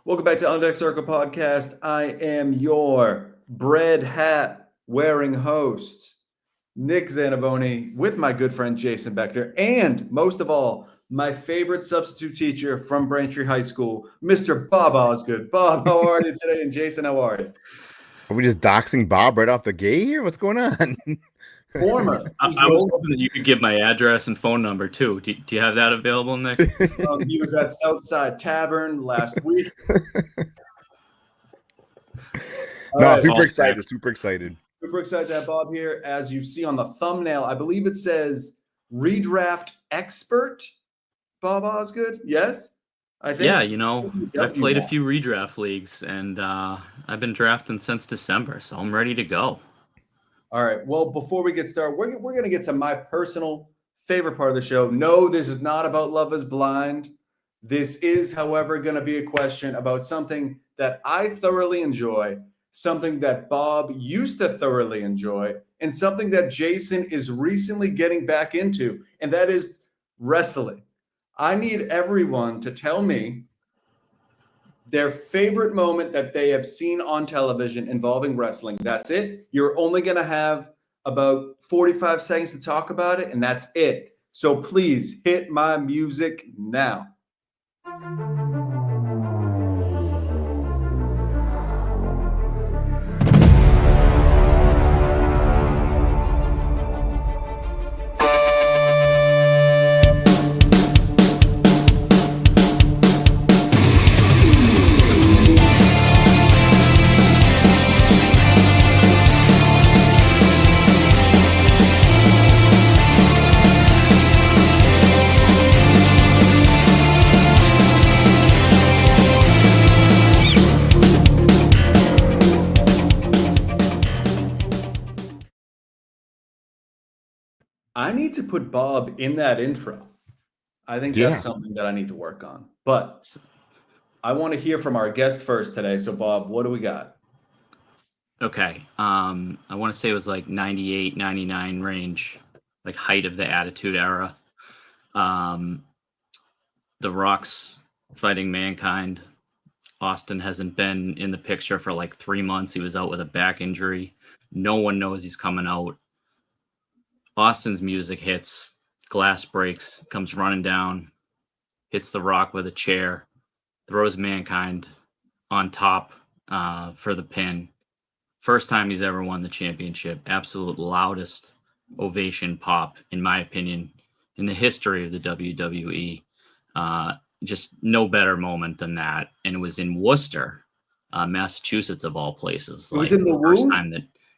Welcome back to On Deck Circle Podcast. I am your bread hat wearing host, Nick Zaniboni, with my good friend Jason Beckner, and most of all, my favorite substitute teacher from Braintree High School, Mr. Bob Osgood. Bob, how are you today? And Jason, how are you? Are we just doxing Bob right off the gate here? What's going on? Former. I was hoping that you could give my address and phone number too. Do you have that available, Nick? He was at Southside Tavern last week. Super excited. Super excited. Super excited to have Bob here. As you see on the thumbnail, I believe it says redraft expert, Bob Osgood. Yes? I think. Yeah, I've played a few redraft leagues, and I've been drafting since December, so I'm ready to go. All right. Well, before we get started, we're going to get to my personal favorite part of the show. No, this is not about Love is Blind. This is, however, going to be a question about something that I thoroughly enjoy, something that Bob used to thoroughly enjoy, and something that Jason is recently getting back into, and that is wrestling. I need everyone to tell me their favorite moment that they have seen on television involving wrestling. That's it. You're only going to have about 45 seconds to talk about it, and that's it. So please hit my music now. I need to put Bob in that intro. I think that's something that I need to work on. But I want to hear from our guest first today. So, Bob, what do we got? Okay. I want to say it was like 98, 99 range, like height of the Attitude Era. The Rock's fighting Mankind. Austin hasn't been in the picture for like 3 months. He was out with a back injury. No one knows he's coming out. Austin's music hits, glass breaks, comes running down, hits The Rock with a chair, throws Mankind on top for the pin. First time he's ever won the championship. Absolute loudest ovation pop, in my opinion, in the history of the WWE. Just no better moment than that. And it was in Worcester, Massachusetts, of all places. It was in the Woo?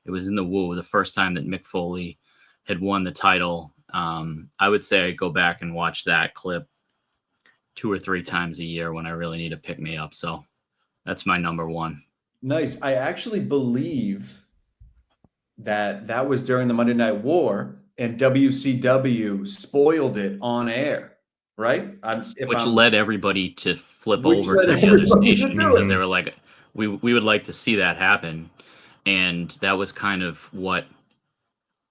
It was in the Woo, the first time that Mick Foley had won the title. I would say I'd go back and watch that clip 2 or 3 times a year when I really need to pick me up. So that's my number one. Nice. I actually believe that was during the Monday Night War, and WCW spoiled it on air, right? Which led everybody to flip over to the other station because they were like, we would like to see that happen. And that was kind of what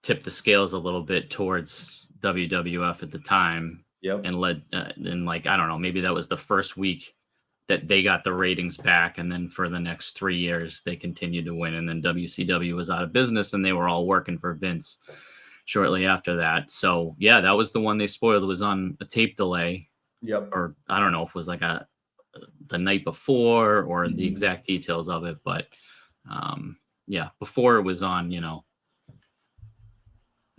tipped the scales a little bit towards WWF at the time. Yep. And led and like, I don't know, maybe that was the first week that they got the ratings back, and then for the next 3 years they continued to win, and then WCW was out of business and they were all working for Vince shortly after that. So yeah, that was the one they spoiled. It was on a tape delay. Yep. Or I don't know if it was like the night before or the exact details of it, but yeah, before it was on,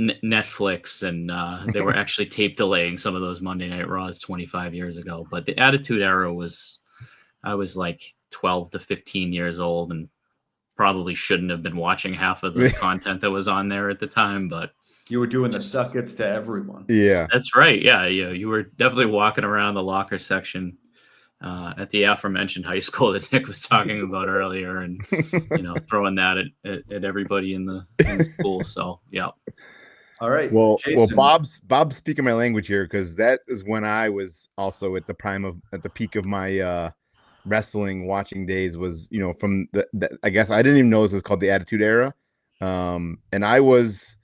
Netflix, and they were actually tape delaying some of those Monday Night Raws 25 years ago. But the Attitude Era I was like 12 to 15 years old and probably shouldn't have been watching half of the content that was on there at the time, but you were doing the suck-its to everyone. Yeah, that's right. Yeah, you were definitely walking around the locker section at the aforementioned high school that Nick was talking about earlier, and throwing that at everybody in the school. So yeah. All right. Well, Bob's speaking my language here, because that is when I was also at the peak of my wrestling watching days. Was from the I guess I didn't even know this was called the Attitude Era, and I was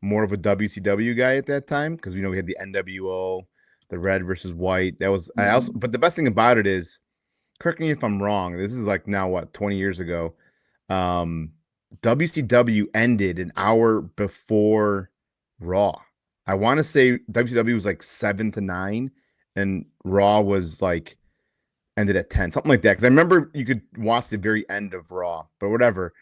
more of a WCW guy at that time because we had the NWO, the red versus white. That was I also. But the best thing about it is correct me if I'm wrong. This is like now what 20 years ago. WCW ended an hour before Raw. I want to say WCW was like 7 to 9, and Raw was like ended at 10, something like that. Because I remember you could watch the very end of Raw, but whatever.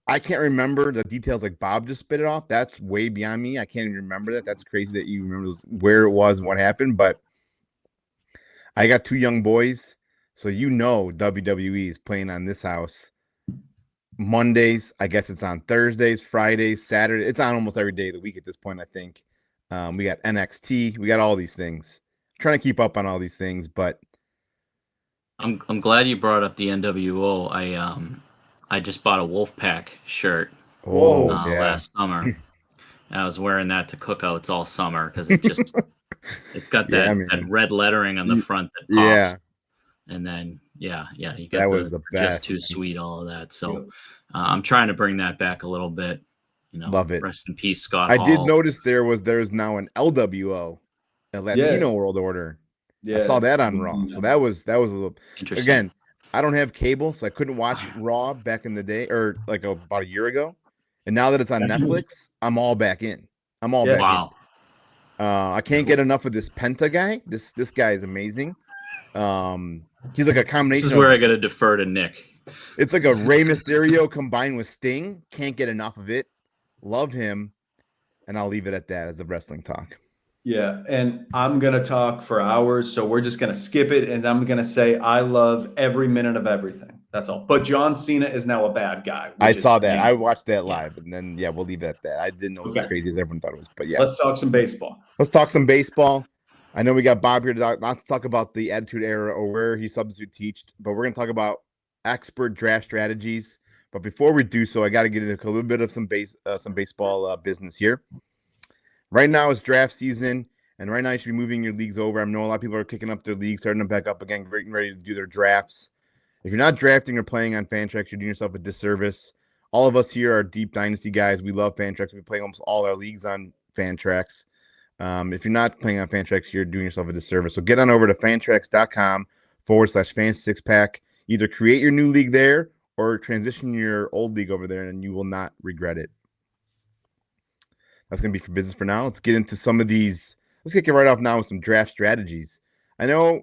I can't remember the details like Bob just spit it off. That's way beyond me. I can't even remember that. That's crazy that you remember where it was and what happened. But I got 2 young boys, so WWE is playing on this house Mondays. I guess it's on Thursdays, Fridays, Saturday. It's on almost every day of the week at this point, I think. We got NXT. We got all these things. Trying to keep up on all these things, but I'm glad you brought up the NWO. I just bought a Wolfpack shirt Whoa. last summer, and I was wearing that to cookouts all summer because it's got that red lettering on the front that pops. Yeah. And then you get that was the best. Just Too Sweet, all of that. So I'm trying to bring that back a little bit. Love it. Rest in peace, Scott I Hall. did notice there's now an LWO, a Latino World Order. Yeah, I saw that on Raw. So that was a little interesting. Again, I don't have cable, so I couldn't watch Raw back in the day, or like about a year ago. And now that it's on Netflix, I'm all back in. I'm all back in. I can't get enough of this Penta guy. This guy is amazing. He's like a combination. This is where I got to defer to Nick. It's like a Rey Mysterio combined with Sting. Can't get enough of it. Love him. And I'll leave it at that as the wrestling talk. Yeah, and I'm going to talk for hours, so we're just going to skip it, and I'm going to say I love every minute of everything. That's all. But John Cena is now a bad guy. I saw that. I watched that live, and then, we'll leave it at that. I didn't know it was as crazy as everyone thought it was, but yeah. Let's talk some baseball. I know we got Bob here not to talk about the Attitude Era or where he substitute teached, but we're going to talk about expert draft strategies. But before we do so, I got to get into a little bit of some baseball business here. Right now it's draft season, and right now you should be moving your leagues over. I know a lot of people are kicking up their leagues, starting them back up again, getting ready to do their drafts. If you're not drafting or playing on Fantrax, you're doing yourself a disservice. All of us here are deep dynasty guys. We love Fantrax. We play almost all our leagues on Fantrax. If you're not playing on Fantrax, you're doing yourself a disservice. So get on over to fantrax.com/fantasy6pack. Either create your new league there or transition your old league over there, and you will not regret it. That's going to be for business for now. Let's get into some of these. Let's kick it right off now with some draft strategies. I know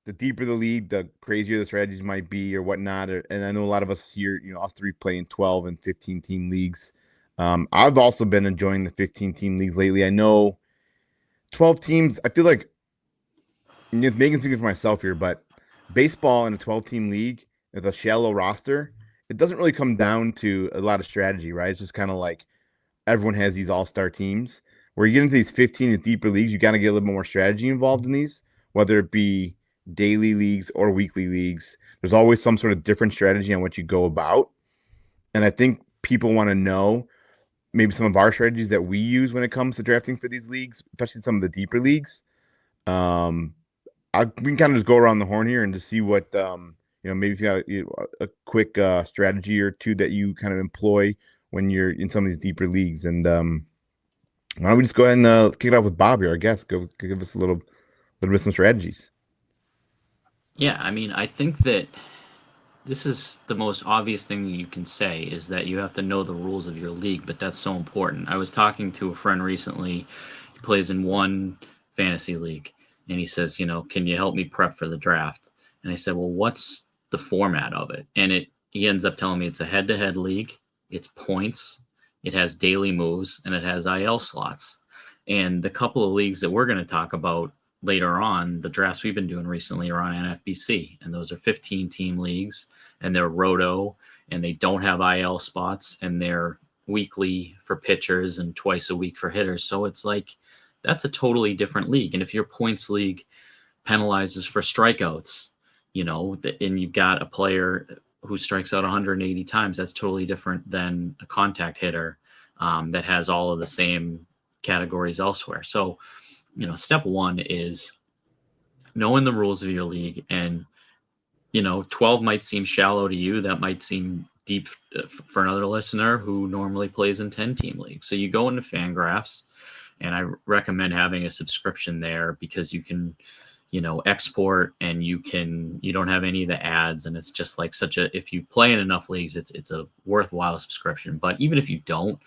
the deeper the league, the crazier the strategies might be or whatnot. And I know a lot of us here, us 3 play in 12 and 15 team leagues. I've also been enjoying the 15 team leagues lately. I know 12 teams, I feel like, making speaking for myself here, but baseball in a 12 team league with a shallow roster, it doesn't really come down to a lot of strategy, right? It's just kind of like everyone has these all-star teams. Where you get into these 15 and deeper leagues, you got to get a little bit more strategy involved in these, whether it be daily leagues or weekly leagues. There's always some sort of different strategy on what you go about. And I think people want to know maybe some of our strategies that we use when it comes to drafting for these leagues, especially some of the deeper leagues. We can kind of just go around the horn here and just see what, maybe if you got a quick strategy or two that you kind of employ when you're in some of these deeper leagues. And why don't we just go ahead and kick it off with Bob here, I guess. Go give us a little bit of some strategies. Yeah, I mean, I think that this is the most obvious thing that you can say is that you have to know the rules of your league, but that's so important. I was talking to a friend recently. He plays in one fantasy league, and he says, can you help me prep for the draft? And I said, well, what's the format of it? And he ends up telling me it's a head-to-head league. It's points. It has daily moves, and it has IL slots. And the couple of leagues that we're going to talk about later on, the drafts we've been doing recently are on NFBC, and those are 15-team leagues, and they're roto, and they don't have IL spots, and they're weekly for pitchers and twice a week for hitters. So it's like that's a totally different league. And if your points league penalizes for strikeouts, and you've got a player who strikes out 180 times, that's totally different than a contact hitter that has all of the same categories elsewhere. So, step one is knowing the rules of your league. And, 12 might seem shallow to you. That might seem deep for another listener who normally plays in 10-team leagues. So you go into Fangraphs, and I recommend having a subscription there because you can export, and you don't have any of the ads, and it's just like if you play in enough leagues, it's a worthwhile subscription. But even if you don't,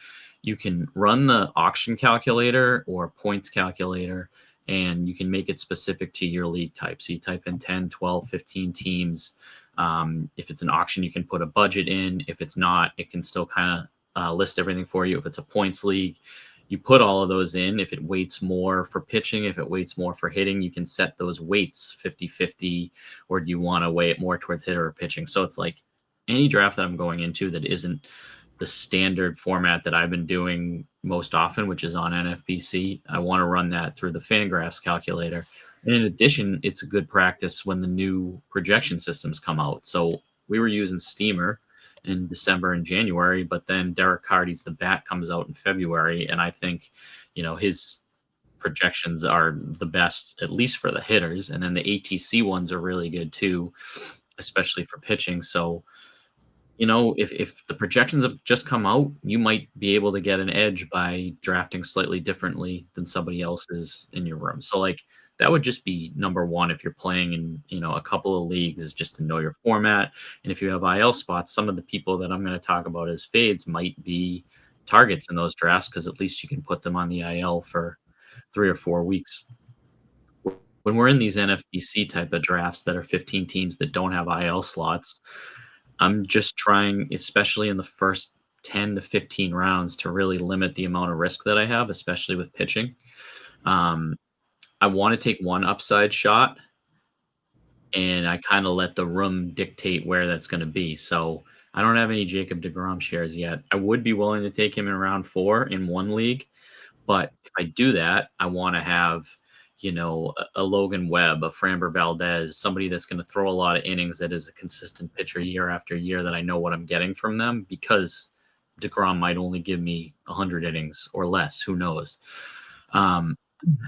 you can run the auction calculator or points calculator, and you can make it specific to your league type. So you type in 10, 12, 15 teams. If it's an auction, you can put a budget in. If it's not, it can still kind of list everything for you. If it's a points league, you put all of those in. If it weights more for pitching, if it weights more for hitting, you can set those weights 50-50, or do you want to weigh it more towards hitter or pitching? So it's like any draft that I'm going into that isn't the standard format that I've been doing most often, which is on NFBC, I want to run that through the Fangraphs calculator. And in addition, it's a good practice when the new projection systems come out. So we were using Steamer in December and January, but then Derek Hardy's The Bat comes out in February, and I think his projections are the best, at least for the hitters, and then the ATC ones are really good too, especially for pitching. So if the projections have just come out, you might be able to get an edge by drafting slightly differently than somebody else's in your room. So like that would just be number one if you're playing in a couple of leagues, is just to know your format. And if you have IL spots, some of the people that I'm going to talk about as fades might be targets in those drafts, because at least you can put them on the IL for 3 or 4 weeks. When we're in these NFBC type of drafts that are 15 teams that don't have IL slots, I'm just trying, especially in the first 10 to 15 rounds, to really limit the amount of risk that I have, especially with pitching. I want to take one upside shot, and I kind of let the room dictate where that's going to be. So I don't have any Jacob deGrom shares yet. I would be willing to take him in round 4 in one league, but if I do that, I want to have a Logan Webb, a Framber Valdez, somebody that's going to throw a lot of innings, that is a consistent pitcher year after year, that I know what I'm getting from them, because deGrom might only give me 100 innings or less. Who knows?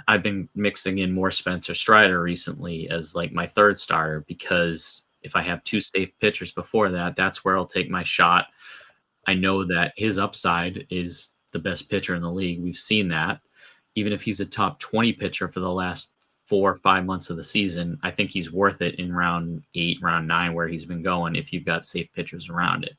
I've been mixing in more Spencer Strider recently as like my third starter, because if I have 2 safe pitchers before that, that's where I'll take my shot. I know that his upside is the best pitcher in the league. We've seen that. Even if he's a top 20 pitcher for the last 4 or 5 months of the season, I think he's worth it in round 8, round 9, where he's been going, if you've got safe pitchers around it.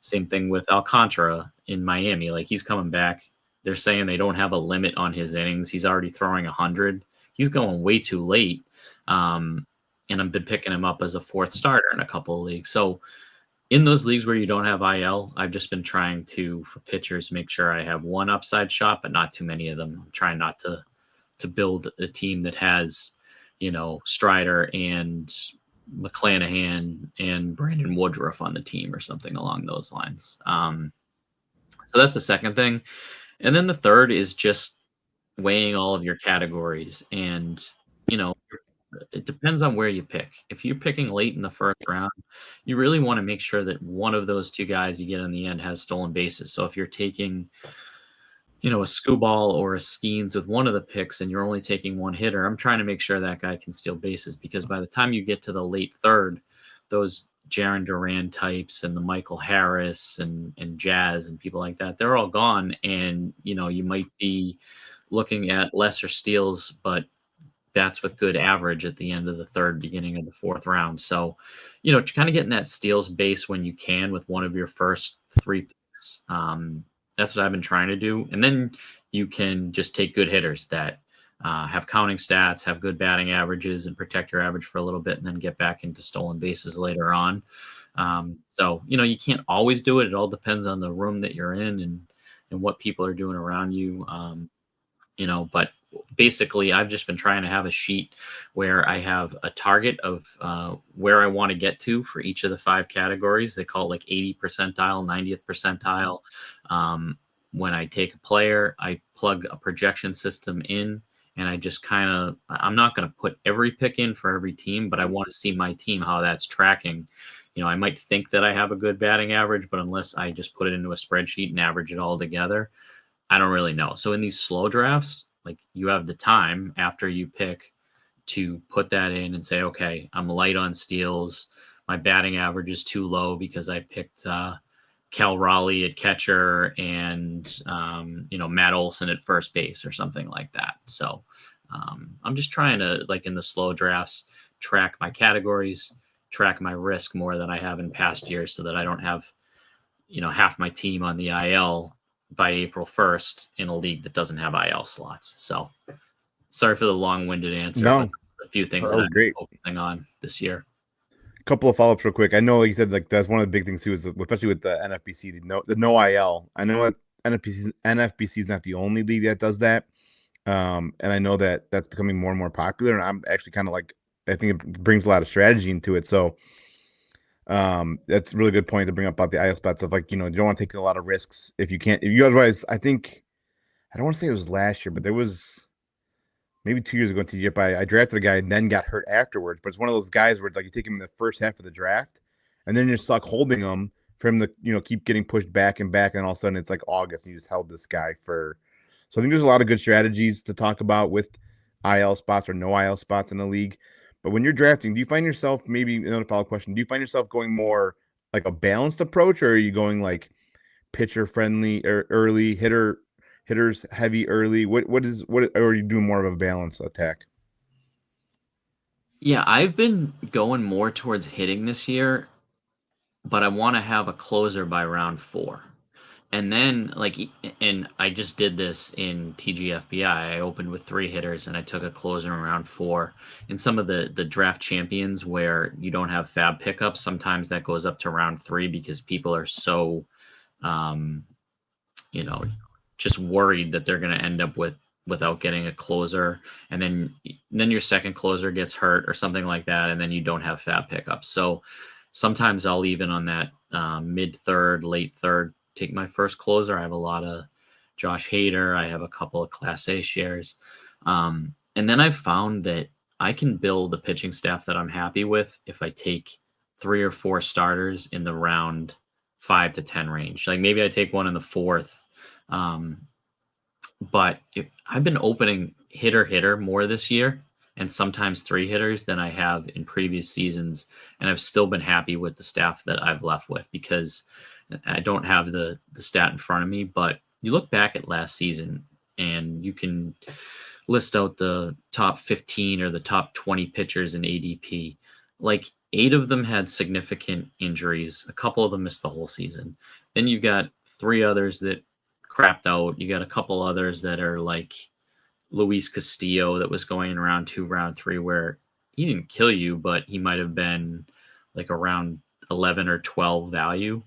Same thing with Alcantara in Miami. Like, he's coming back. They're saying they don't have a limit on his innings. He's already throwing 100. He's going way too late. And I've been picking him up as a 4th starter in a couple of leagues. So in those leagues where you don't have IL, I've just been trying to, for pitchers, make sure I have one upside shot, but not too many of them. I'm trying not to build a team that has, Strider and McClanahan and Brandon Woodruff on the team or something along those lines. So that's the second thing. And then the third is just weighing all of your categories. And, it depends on where you pick. If you're picking late in the first round, you really want to make sure that one of those 2 guys you get in the end has stolen bases. So if you're taking, a Skubal or a Skeens with one of the picks and you're only taking one hitter, I'm trying to make sure that guy can steal bases, because by the time you get to the late third, those Jaron Duran types and the Michael Harris and Jazz and people like that, they're all gone. And, you might be looking at lesser steals, but bats with good average at the end of the 3rd, beginning of the 4th round. So, kind of getting that steals base when you can with one of your first 3 picks. That's what I've been trying to do. And then you can just take good hitters that have counting stats, have good batting averages, and protect your average for a little bit, and then get back into stolen bases later on. So, you can't always do it. It all depends on the room that you're in and what people are doing around you. But basically I've just been trying to have a sheet where I have a target of where I want to get to for each of the 5 categories. They call it like 80 percentile, 90th percentile. When I take a player, I plug a projection system in, and I just I'm not going to put every pick in for every team, but I want to see my team, how that's tracking. I might think that I have a good batting average, but unless I just put it into a spreadsheet and average it all together, I don't really know. So in these slow drafts, like, you have the time after you pick to put that in and say, okay, I'm light on steals. My batting average is too low because I picked Cal Raleigh at catcher and, Matt Olson at first base or something like that. So I'm just trying to, like in the slow drafts, track my categories, track my risk more than I have in past years, so that I don't have, half my team on the IL by April 1st in a league that doesn't have IL slots. So sorry for the long-winded answer, but No, a few things that that was I'm great. focusing on this year. Couple of follow-ups real quick. I know, like you said, like that's one of the big things too, is especially with the NFBC, the no IL. I know that NFBC is not the only league that does that, and I know that that's becoming more and more popular. And I'm actually kind of like, I think it brings a lot of strategy into it. So, that's a really good point to bring up about the IL spots of, like, you don't want to take a lot of risks if you can't. If you otherwise, I think I don't want to say it was last year, but there was maybe 2 years ago in TGFBI, I drafted a guy and then got hurt afterwards. But it's one of those guys where it's like you take him in the first half of the draft, and then you're stuck holding him for him to keep getting pushed back, and all of a sudden it's like August and you just held this guy for. So I think there's a lot of good strategies to talk about with IL spots or no IL spots in the league. But when you're drafting, do you find yourself, maybe another follow-up question, do you find yourself going more like a balanced approach, or are you going like pitcher friendly or early hitters heavy early? What or are you doing more of a balanced attack? Yeah, I've been going more towards hitting this year, but I want to have a closer by round 4. And then, and I just did this in TGFBI. I opened with 3 hitters and I took a closer in round 4. In some of the draft champions where you don't have fab pickups, sometimes that goes up to round 3 because people are so, um, just worried that they're going to end up without getting a closer, and then your second closer gets hurt or something like that, and then you don't have fab pickups. So sometimes I'll even on that mid third, late third, take my first closer. I have a lot of Josh Hader. I have a couple of Class A shares, and then I've found that I can build a pitching staff that I'm happy with if I take 3 or 4 starters in the round 5 to 10 range. Like maybe I take one in the 4th. But I've been opening hitter more this year, and sometimes 3 hitters than I have in previous seasons, and I've still been happy with the staff that I've left with, because I don't have the stat in front of me. But you look back at last season and you can list out the top 15 or the top 20 pitchers in ADP. Like 8 of them had significant injuries. A couple of them missed the whole season. Then you've got 3 others that crapped out. You got a couple others that are like Luis Castillo that was going in round 2, round 3, where he didn't kill you, but he might have been like around 11 or 12 value.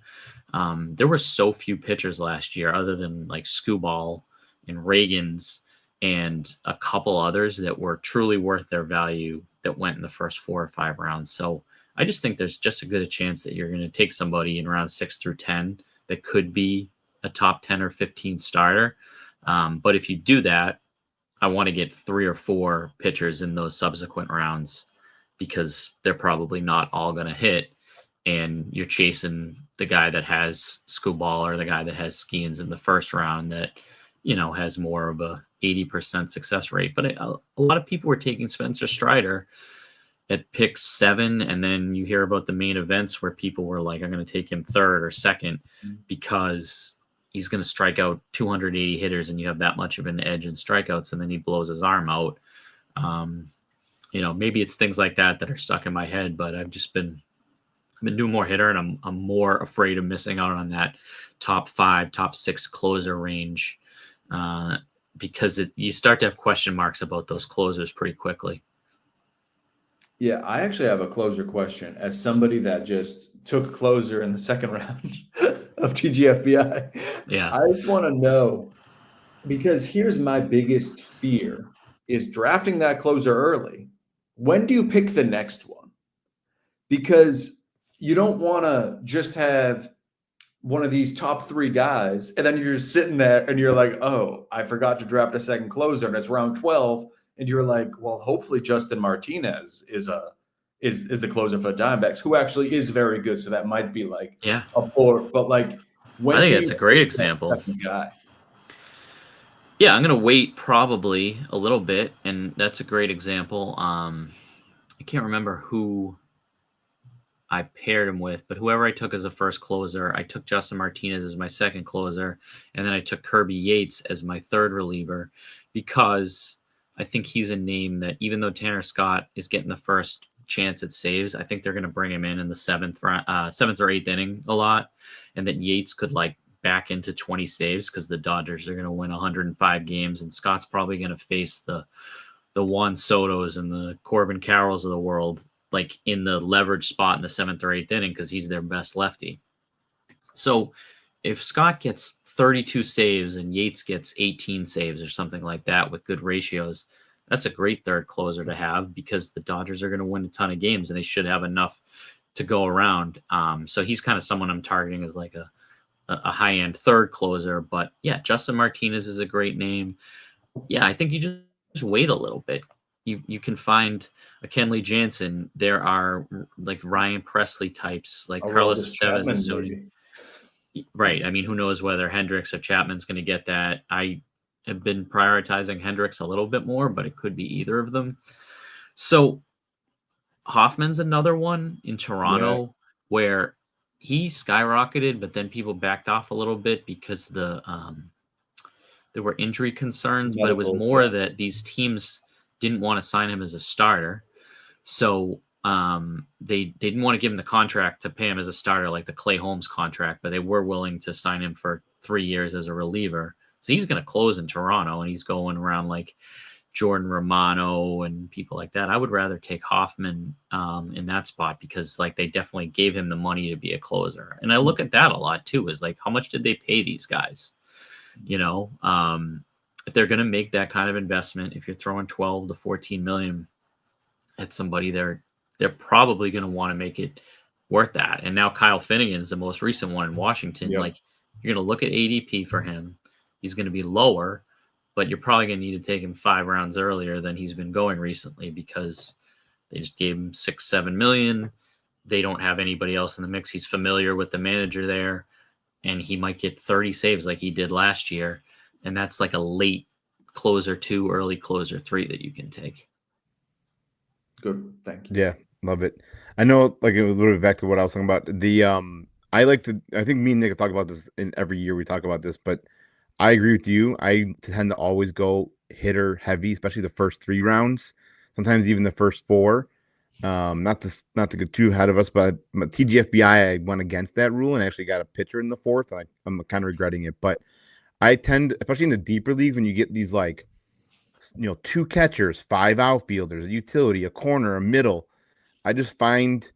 There were so few pitchers last year, other than like Skubal and Reagans and a couple others that were truly worth their value that went in the first 4 or 5 rounds. So I just think there's just a good chance that you're going to take somebody in round 6 through 10 that could be a top 10 or 15 starter. But if you do that, I want to get 3 or 4 pitchers in those subsequent rounds, because they're probably not all going to hit. And you're chasing the guy that has Skubal or the guy that has Skeens in the first round that, has more of a 80% success rate. But a lot of people were taking Spencer Strider at pick 7, and then you hear about the main events where people were like, I'm going to take him 3rd or 2nd because he's going to strike out 280 hitters, and you have that much of an edge in strikeouts, and then he blows his arm out. Maybe it's things like that that are stuck in my head, but I've been doing more hitter, and I'm more afraid of missing out on that top 5, top 6 closer range, because you start to have question marks about those closers pretty quickly. Yeah, I actually have a closer question as somebody that just took a closer in the second round of TGFBI. Yeah. I just want to know, because here's my biggest fear is drafting that closer early. When do you pick the next one? Because you don't want to just have one of these top 3 guys, and then you're just sitting there and you're like, oh, I forgot to draft a second closer, and it's round 12. And you're like, well, hopefully Justin Martinez is the closer for the Diamondbacks, who actually is very good. So that might be like Yeah. a board. But like, when I think do that's you a great pick that example. second guy? Yeah, I'm going to wait probably a little bit, and that's a great example. I can't remember who I paired him with, but whoever I took as a first closer, I took Justin Martinez as my second closer, and then I took Kirby Yates as my third reliever, because I think he's a name that, even though Tanner Scott is getting the first chance at saves, I think they're going to bring him in the seventh or eighth inning a lot, and that Yates could like back into 20 saves because the Dodgers are going to win 105 games, and Scott's probably going to face the Juan Sotos and the Corbin Carrolls of the world, like in the leverage spot in the seventh or eighth inning because he's their best lefty. So if Scott gets 32 saves and Yates gets 18 saves or something like that with good ratios, that's a great third closer to have because the Dodgers are going to win a ton of games and they should have enough to go around. So he's kind of someone I'm targeting as like a high-end third closer. But yeah, Justin Martinez is a great name. Yeah, I think you just wait a little bit. You can find a Kenley Jansen. There are like Ryan Presley types, like Carlos Estevez is soon. Right. I mean, who knows whether Hendricks or Chapman's going to get that. I have been prioritizing Hendricks a little bit more, but it could be either of them. So Hoffman's another one in Toronto where he skyrocketed, but then people backed off a little bit because there were injury concerns, but it was more that these teams didn't want to sign him as a starter. So they didn't want to give him the contract to pay him as a starter, like the Clay Holmes contract, but they were willing to sign him for 3 years as a reliever. So he's going to close in Toronto, and he's going around like Jordan Romano and people like that. I would rather take Hoffman in that spot because like they definitely gave him the money to be a closer. And I look at that a lot too, is like, how much did they pay these guys? You know, if they're going to make that kind of investment, if you're throwing 12 to 14 million at somebody, they're probably going to want to make it worth that. And now Kyle Finnegan is the most recent one in Washington. Yep. Like, you're going to look at ADP for him. He's going to be lower, but you're probably going to need to take him 5 rounds earlier than he's been going recently because they just gave him 6-7 million. They don't have anybody else in the mix. He's familiar with the manager there, and he might get 30 saves like he did last year. And that's like a late closer 2, early closer 3 that you can take. Good. Thank you. Yeah, love it. I know, like, it was a little bit back to what I was talking about. I think me and Nick talk about this in every year we talk about this, but I agree with you. I tend to always go hitter heavy, especially the first 3 rounds, sometimes even the first 4. Not to get too ahead of us, but TGFBI, I went against that rule and actually got a pitcher in the 4th, and I'm kind of regretting it. But I tend, especially in the deeper leagues, when you get these like, 2 catchers, 5 outfielders, a utility, a corner, a middle, I just find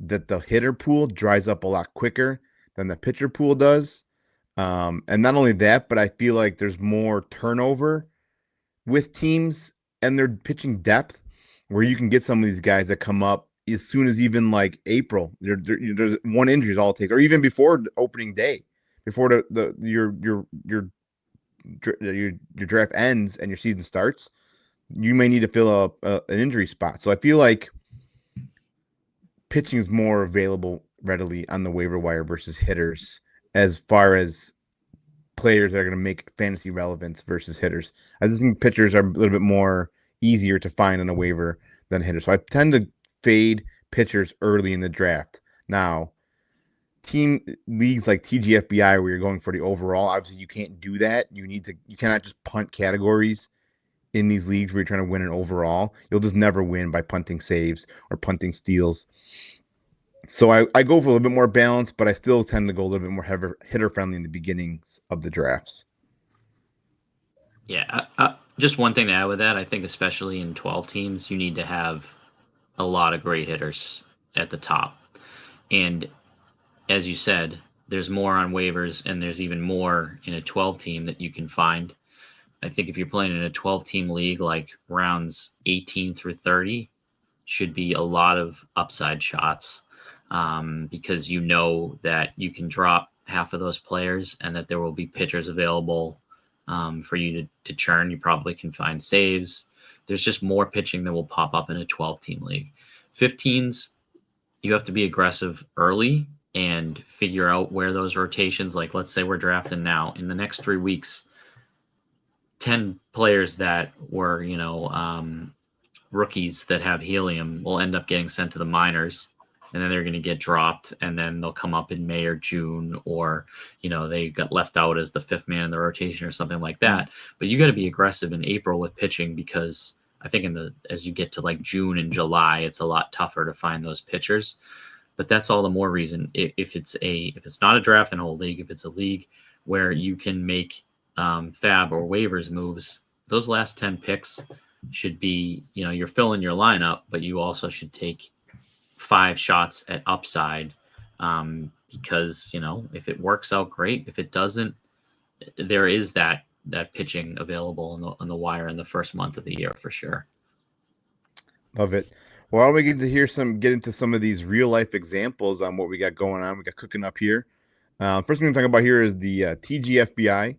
that the hitter pool dries up a lot quicker than the pitcher pool does. And not only that, but I feel like there's more turnover with teams and their pitching depth, where you can get some of these guys that come up as soon as even like April. There's one injury is all it takes, or even before opening day, before your draft ends and your season starts, you may need to fill up an injury spot. So I feel like pitching is more available readily on the waiver wire versus hitters, as far as players that are going to make fantasy relevance versus hitters. I just think pitchers are a little bit more easier to find on a waiver than hitters. So I tend to fade pitchers early in the draft. Now, team leagues like TGFBI, where you're going for the overall, obviously you can't do that. You cannot just punt categories in these leagues where you're trying to win an overall. You'll just never win by punting saves or punting steals. So I go for a little bit more balance, but I still tend to go a little bit more hitter friendly in the beginnings of the drafts. Yeah, just one thing to add with that, I think especially in 12 teams, you need to have a lot of great hitters at the top. And as you said, there's more on waivers, and there's even more in a 12 team that you can find. I think if you're playing in a 12-team league, like rounds 18 through 30 should be a lot of upside shots, because you know that you can drop half of those players and that there will be pitchers available for you to churn. You probably can find saves. There's just more pitching that will pop up in a 12-team league. 15s, you have to be aggressive early and figure out where those rotations, like let's say we're drafting now, in the next 3 weeks, 10 players that were, rookies that have helium will end up getting sent to the minors. and then they're going to get dropped, and then they'll come up in May or June, or they got left out as the fifth man in the rotation or something like that. But you got to be aggressive in April with pitching, because I think as you get to like June and July, it's a lot tougher to find those pitchers. But that's all the more reason, if it's not a draft and hold league, if it's a league where you can make fab or waivers moves, those last 10 picks should be, you're filling your lineup, but you also should take 5 shots at upside, because if it works out, great. If it doesn't, there is that pitching available on the wire in the first month of the year for sure. Love it. Well, why don't we get into some of these real life examples on what we got going on? We got cooking up here. First thing we're going to talk about here is the TGFBI.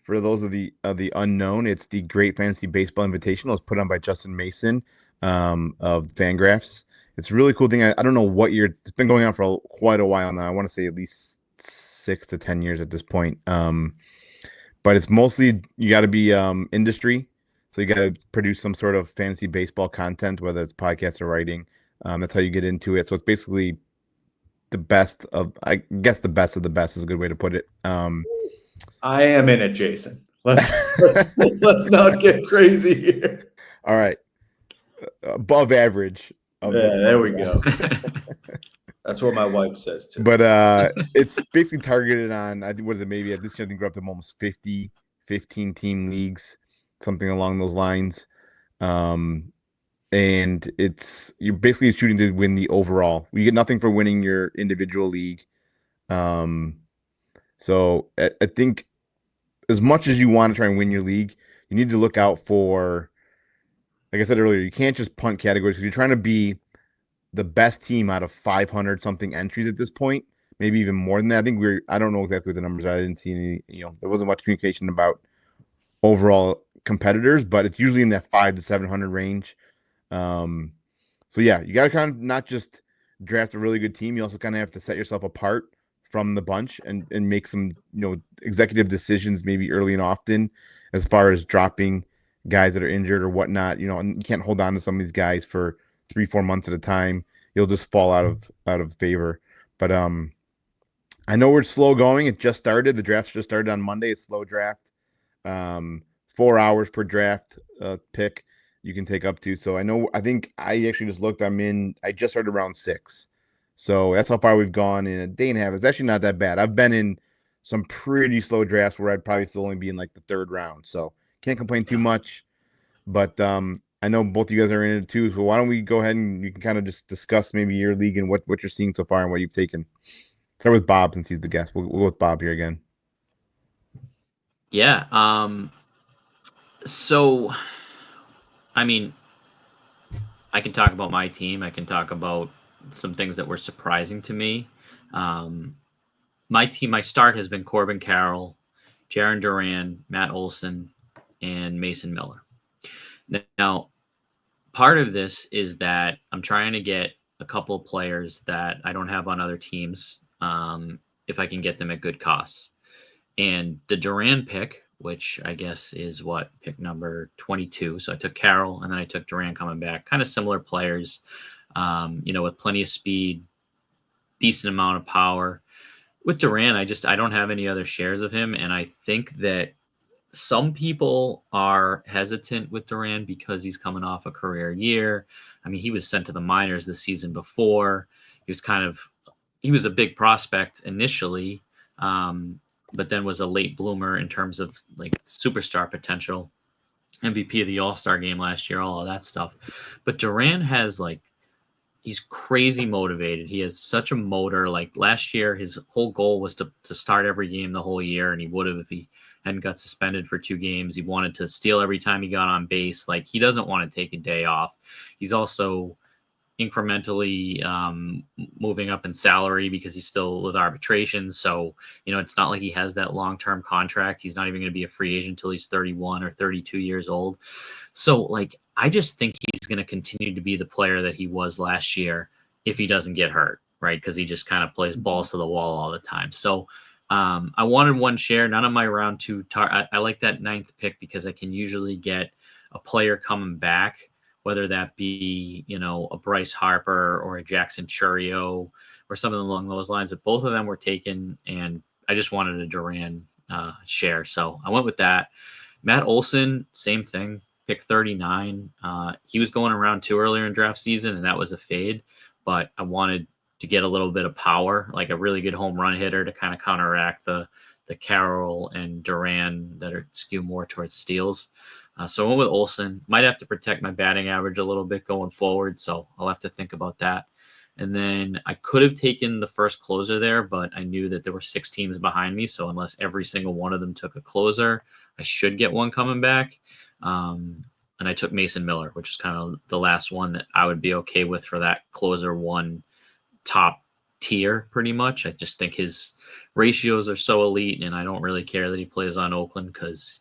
For those of the unknown, it's the Great Fantasy Baseball Invitational. It's put on by Justin Mason of Fangraphs. It's a really cool thing. I don't know what year. It's been going on for quite a while now. I want to say at least 6 to 10 years at this point. But it's mostly, you got to be industry. So you got to produce some sort of fantasy baseball content, whether it's podcast or writing. That's how you get into it. So it's basically the best of the best is a good way to put it. I am in it, Jason. Let's not get crazy here. All right. Above average. There we go. That's what my wife says too. But it's basically targeted on, I think, what is it, maybe at this point, I think we're up to almost 15 team leagues, something along those lines. And you're basically shooting to win the overall. You get nothing for winning your individual league. So I think as much as you want to try and win your league, you need to look out for, like I said earlier, you can't just punt categories, because you're trying to be the best team out of 500 something entries at this point, maybe even more than that. I don't know exactly what the numbers are. I didn't see any, there wasn't much communication about overall competitors, but it's usually in that 500 to 700 range. So yeah, you got to kind of not just draft a really good team. You also kind of have to set yourself apart from the bunch and make some, executive decisions maybe early and often, as far as dropping guys that are injured or whatnot. And you can't hold on to some of these guys for 3-4 months at a time. You'll just fall out of favor. But I know we're slow going. It just started. The draft just started on Monday. It's slow draft. 4 hours per draft pick you can take up to. So I think I actually just looked. I just started round 6. So that's how far we've gone in a day and a half. It's actually not that bad. I've been in some pretty slow drafts where I'd probably still only be in like the 3rd round. So can't complain too much. But I know both of you guys are in it too. So why don't we go ahead and you can kind of just discuss maybe your league and what you're seeing so far and what you've taken. Start with Bob since he's the guest. We'll go with Bob here again. Yeah. So, I mean, I can talk about my team. I can talk about some things that were surprising to me. My team, my start has been Corbin Carroll, Jaron Duran, Matt Olson, and Mason Miller. Now, part of this is that I'm trying to get a couple of players that I don't have on other teams, if I can get them at good costs. And the Duran pick, which I guess is pick number 22. So I took Carroll and then I took Duran coming back. Kind of similar players, with plenty of speed, decent amount of power. With Duran, I don't have any other shares of him. And I think that some people are hesitant with Duran because he's coming off a career year. I mean, he was sent to the minors the season before. He was a big prospect initially, but then was a late bloomer in terms of like superstar potential, MVP of the All-Star game last year, all of that stuff. But Duran has he's crazy motivated. He has such a motor. Like last year, his whole goal was to start every game the whole year, and he would have if he hadn't got suspended for 2 games. He wanted to steal every time he got on base. Like he doesn't want to take a day off. He's also incrementally moving up in salary because he's still with arbitration. So, it's not like he has that long-term contract. He's not even going to be a free agent until he's 31 or 32 years old. So I just think he's going to continue to be the player that he was last year if he doesn't get hurt, right? Because he just kind of plays balls to the wall all the time. So I wanted 1 share, none of my round 2. I like that 9th pick because I can usually get a player coming back whether that be, a Bryce Harper or a Jackson Churio or something along those lines. But both of them were taken, and I just wanted a Duran share. So I went with that. Matt Olson, same thing, pick 39. He was going around 2 earlier in draft season, and that was a fade. But I wanted to get a little bit of power, like a really good home run hitter to kind of counteract the Carroll and Duran that are skew more towards steals. So I went with Olson. Might have to protect my batting average a little bit going forward, so I'll have to think about that. And then I could have taken the first closer there, but I knew that there were 6 teams behind me, so unless every single one of them took a closer, I should get one coming back. And I took Mason Miller, which is kind of the last one that I would be okay with for that closer one top tier pretty much. I just think his ratios are so elite, and I don't really care that he plays on Oakland because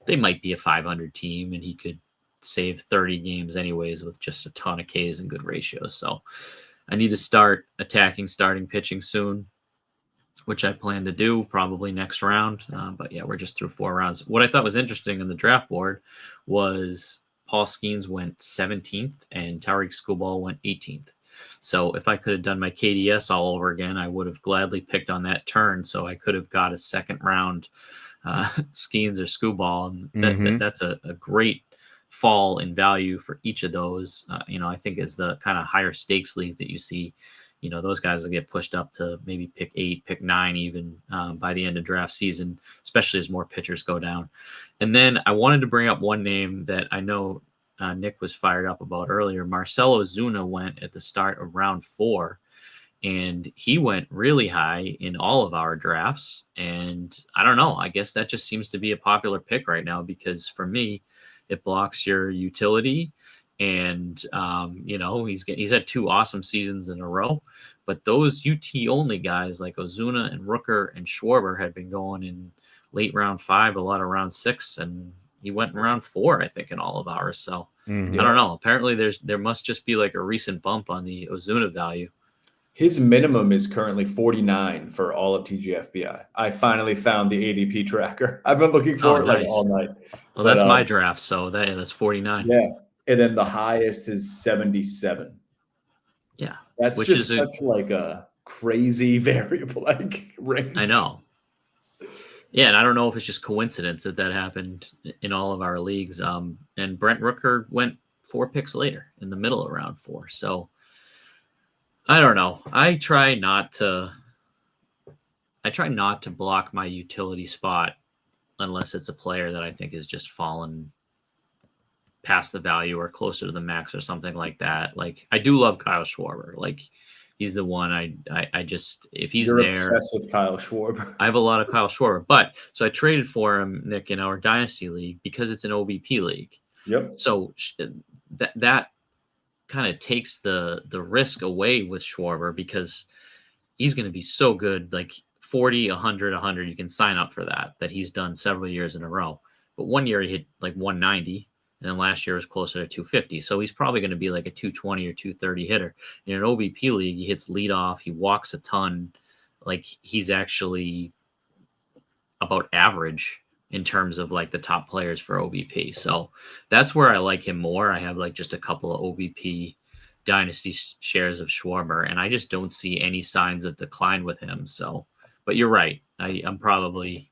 they might be a 500 team and he could save 30 games anyways with just a ton of Ks and good ratios. So I need to start attacking starting pitching soon, which I plan to do probably next round. But yeah, we're just through 4 rounds. What I thought was interesting in the draft board was Paul Skeens went 17th and Tariq Skubal went 18th. So if I could have done my KDS all over again, I would have gladly picked on that turn. So I could have got a second round Skeens or Skubal. And that's a great fall in value for each of those. I think is the kind of higher stakes league that you see, those guys will get pushed up to maybe pick 8, pick 9, even by the end of draft season, especially as more pitchers go down. And then I wanted to bring up one name that I know Nick was fired up about earlier. Marcell Ozuna went at the start of round 4, and he went really high in all of our drafts. And I don't know, I guess that just seems to be a popular pick right now because for me, it blocks your utility. And, he's had 2 awesome seasons in a row, but those UT only guys like Ozuna and Rooker and Schwarber had been going in late round 5, a lot of round 6, and he went in round 4, I think, in all of ours. So I don't know. Apparently there must just be like a recent bump on the Ozuna value. His minimum is currently 49 for all of TGFBI. I finally found the ADP tracker. I've been looking for it like all night. Well, that's my draft, so that's 49. Yeah, and then the highest is 77. Yeah, that's which just such like a crazy variable like range. I know. Yeah, and I don't know if it's just coincidence that happened in all of our leagues. And Brent Rooker went 4 picks later in the middle of round 4. So I don't know. I try not to block my utility spot unless it's a player that I think is just fallen past the value or closer to the max or something like that. Like I do love Kyle Schwarber. Like he's the one I just, if he's You're there, obsessed with Kyle Schwarber. I have a lot of Kyle Schwarber, but so I traded for him, Nick, in our dynasty league because it's an OBP league. Yep. So that kind of takes the risk away with Schwarber because he's going to be so good, like 40, 100, 100. You can sign up for that he's done several years in a row. But one year he hit like 190. And then last year was closer to 250. So he's probably going to be like a 220 or 230 hitter. In an OBP league, he hits leadoff. He walks a ton. Like he's actually about average in terms of like the top players for OBP. So that's where I like him more. I have like just a couple of OBP dynasty shares of Schwarber, and I just don't see any signs of decline with him. So, but you're right. I'm probably...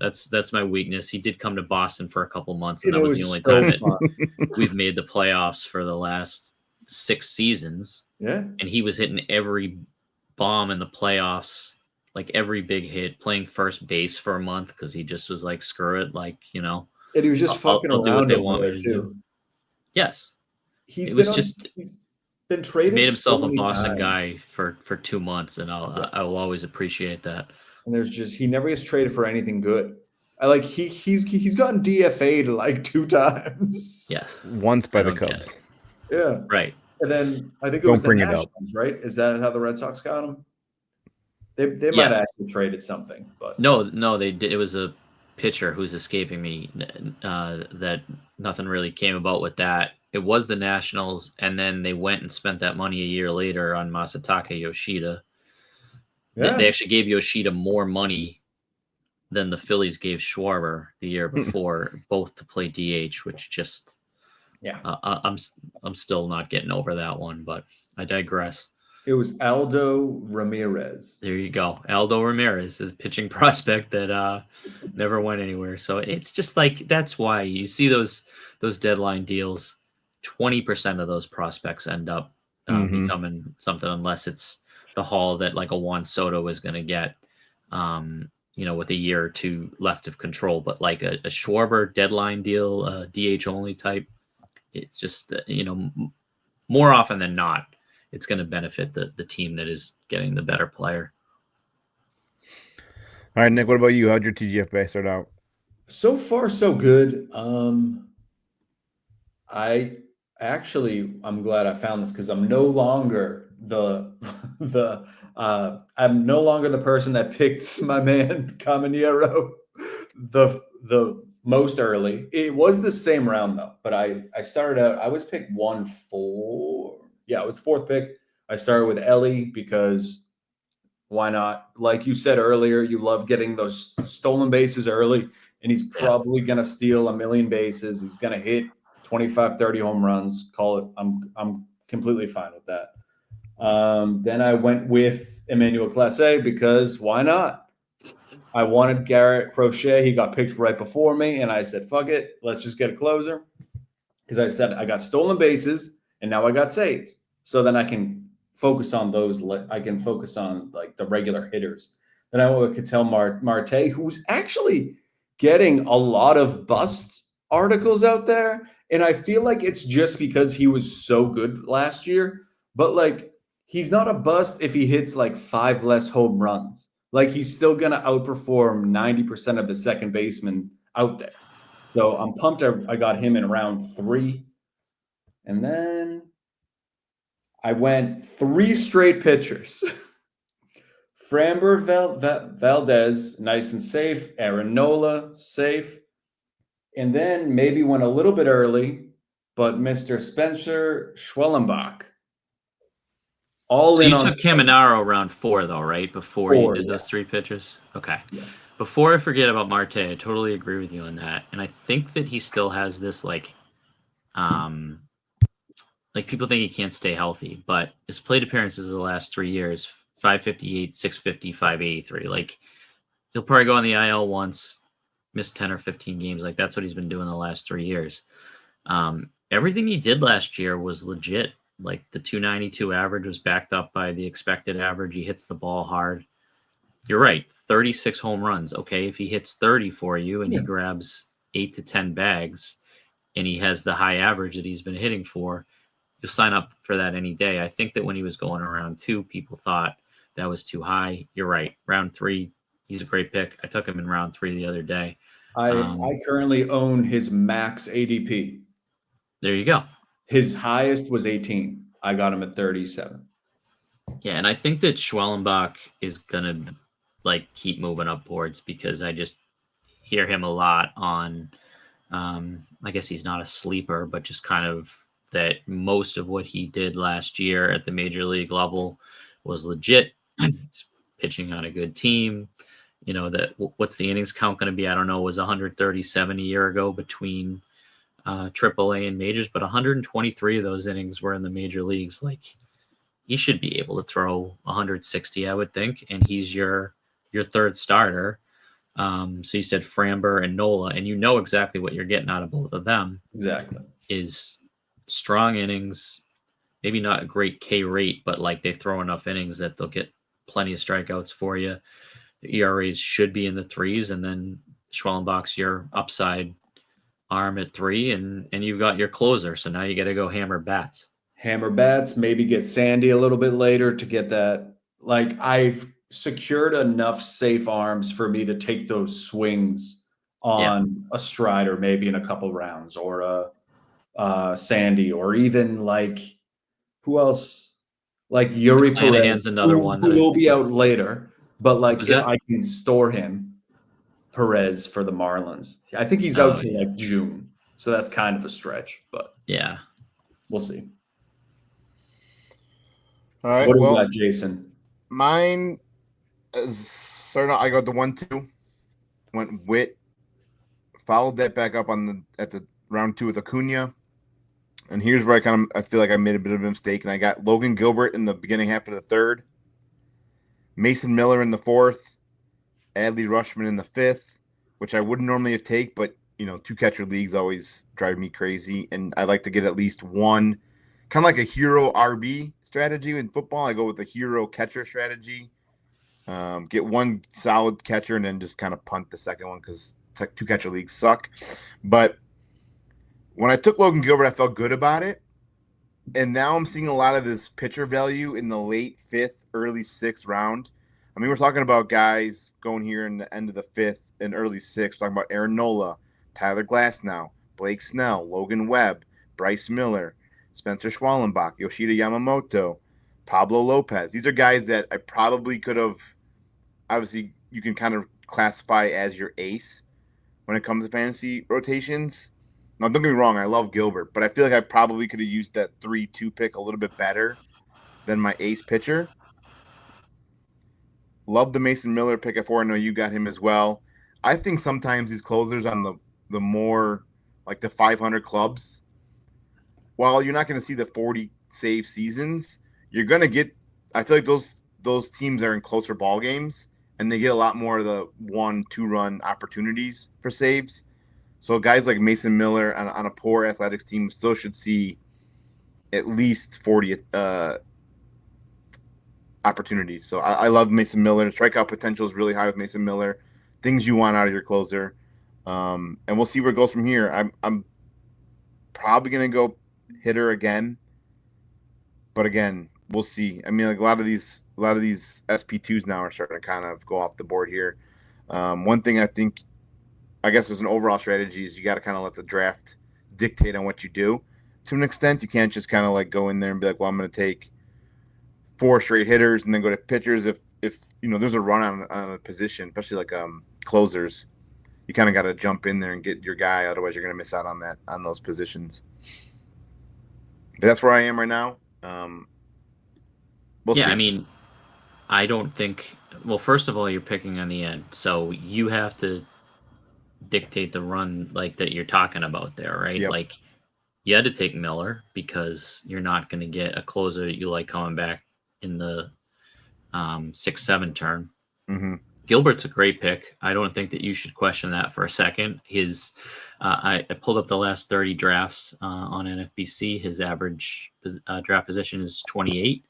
That's my weakness. He did come to Boston for a couple months, and that was the only time that we've made the playoffs for the last 6 seasons. Yeah. And he was hitting every bomb in the playoffs, like every big hit, playing first base for a month because he just was like, screw it. Like, And he was just fucking I'll around do what they want me to do. Yes. He's been traded. He made himself a Boston guy for 2 months, and I will always appreciate that. And he never gets traded for anything good. He's gotten DFA'd like 2 times. Yes. Once by the Cubs. Yeah. Right. And then I think it was the Nationals, right? Is that how the Red Sox got him? They might have actually traded something, but no, they did. It was a pitcher who's escaping me that nothing really came about with that. It was the Nationals, and then they went and spent that money a year later on Masataka Yoshida. Yeah. They actually gave Yoshida more money than the Phillies gave Schwarber the year before, both to play DH, which just Yeah. I'm still not getting over that one, but I digress. It was Aldo Ramirez. There you go. Aldo Ramirez is a pitching prospect that never went anywhere. So it's just like that's why you see those deadline deals. 20% of those prospects end up becoming something, unless it's the haul that like a Juan Soto is going to get, with a year or two left of control. But like a Schwarber deadline deal, DH only type, it's just more often than not, it's going to benefit the team that is getting the better player. All right, Nick, what about you? How'd your TGFBI start out? So far, so good. I'm glad I found this because I'm no longer I'm no longer the person that picked my man Caminero the most early. It was the same round though, but I started out, I was picked 1-4. Yeah, it was fourth pick. I started with Ellie because why not? Like you said earlier, you love getting those stolen bases early, and he's probably going to steal a million bases. He's going to hit 25, 30 home runs. Call it. I'm completely fine with that. Then I went with Emmanuel Clase because why not? I wanted Garrett Crochet. He got picked right before me, and I said, fuck it. Let's just get a closer. Because I said I got stolen bases, and now I got saved. So then I can focus on those. I can focus on like the regular hitters. Then I went with Ketel Marte, who's actually getting a lot of bust articles out there. And I feel like it's just because he was so good last year. But like, he's not a bust if he hits like 5 less home runs. Like, he's still going to outperform 90% of the second baseman out there. So I'm pumped I got him in round 3. And then I went 3 straight pitchers. Framber Valdez, nice and safe. Aaron Nola, safe. And then maybe went a little bit early, but Mr. Spencer Schwellenbach. So you took Caminero round 4, though, right? Before you did those 3 pitchers? Okay. Yeah. Before I forget about Marte, I totally agree with you on that. And I think that he still has this, like people think he can't stay healthy, but his plate appearances the last 3 years, 558, 650, 583. Like, he'll probably go on the IL once, miss 10 or 15 games. Like, that's what he's been doing the last 3 years. Everything he did last year was legit. Like, the 292 average was backed up by the expected average. He hits the ball hard. You're right, 36 home runs. Okay, if he hits 30 for you and he grabs 8 to 10 bags and he has the high average that he's been hitting for, you'll sign up for that any day. I think that when he was going around 2, people thought that was too high. You're right. Round 3, he's a great pick. I took him in round 3 the other day. I currently own his max ADP. There you go. His highest was 18. I got him at 37. Yeah, and I think that Schwellenbach is gonna keep moving up boards because I just hear him a lot on. I guess he's not a sleeper, but just kind of that most of what he did last year at the major league level was legit. He's pitching on a good team. What's the innings count going to be? I don't know. It was 137 a year ago between AAA and majors, but 123 of those innings were in the major leagues. Like, he should be able to throw 160, I would think, and he's your third starter. So you said Framber and Nola, and you know exactly what you're getting out of both of them. Exactly. Is strong innings, maybe not a great K rate, but like they throw enough innings that they'll get plenty of strikeouts for you. The ERAs should be in the 3s, and then Schwellenbach's your upside arm at 3, and you've got your closer. So now you got to go hammer bats. Hammer bats, maybe get Sandy a little bit later to get that. Like, I've secured enough safe arms for me to take those swings on a Strider, maybe in a couple rounds, or a Sandy, or even like, who else? Like Yuri Perez, another one who will be out later. But like, if I can store him, Perez for the Marlins. I think he's out till like June. So that's kind of a stretch, but yeah, we'll see. All right. What do you got, Jason? Mine started out, I got the 1-2, went Witt, followed that back up at the round 2 with Acuna, And here's where I feel like I made a bit of a mistake, and I got Logan Gilbert in the beginning half of the third, Mason Miller in the fourth, Adley Rushman in the fifth, which I wouldn't normally have take, but two catcher leagues always drive me crazy, and I like to get at least one, kind of like a hero RB strategy in football. I go with a hero catcher strategy, get one solid catcher, and then just kind of punt the second one because two catcher leagues suck. But when I took Logan Gilbert, I felt good about it. And now I'm seeing a lot of this pitcher value in the late fifth, early sixth round. I mean, we're talking about guys going here in the end of the fifth and early sixth. We're talking about Aaron Nola, Tyler Glasnow, Blake Snell, Logan Webb, Bryce Miller, Spencer Schwallenbach, Yoshida Yamamoto, Pablo Lopez. These are guys that I probably could have – obviously, you can kind of classify as your ace when it comes to fantasy rotations. Now, don't get me wrong, I love Gilbert, but I feel like I probably could have used that 3-2 pick a little bit better than my ace pitcher. Love the Mason Miller pick at 4. I know you got him as well. I think sometimes these closers on the more like the 500 clubs, while you're not going to see the 40 save seasons, you're going to get – I feel like those teams are in closer ball games, and they get a lot more of the 1-2 run opportunities for saves. So guys like Mason Miller on a poor athletics team still should see at least 40 opportunities. So I love Mason Miller. Strikeout potential is really high with Mason Miller. Things you want out of your closer. And we'll see where it goes from here. I'm probably going to go hitter again. But again, we'll see. I mean, like a lot of these SP2s now are starting to kind of go off the board here. One thing I guess as an overall strategy is you got to kind of let the draft dictate on what you do to an extent. You can't just kind of like go in there and be like, well, I'm going to take 4 straight hitters and then go to pitchers. If there's a run on a position, especially like closers, you kind of got to jump in there and get your guy. Otherwise, you're going to miss out on those positions. But that's where I am right now. We'll see. I mean, I don't think. Well, first of all, you're picking on the end, so you have to dictate the run like that you're talking about there, right? Yep. Like you had to take Miller because you're not going to get a closer that you like coming back in the 6-7 turn. Mm-hmm. Gilbert's a great pick. I don't think that you should question that for a second. His I pulled up the last 30 drafts on NFBC. His average draft position is 28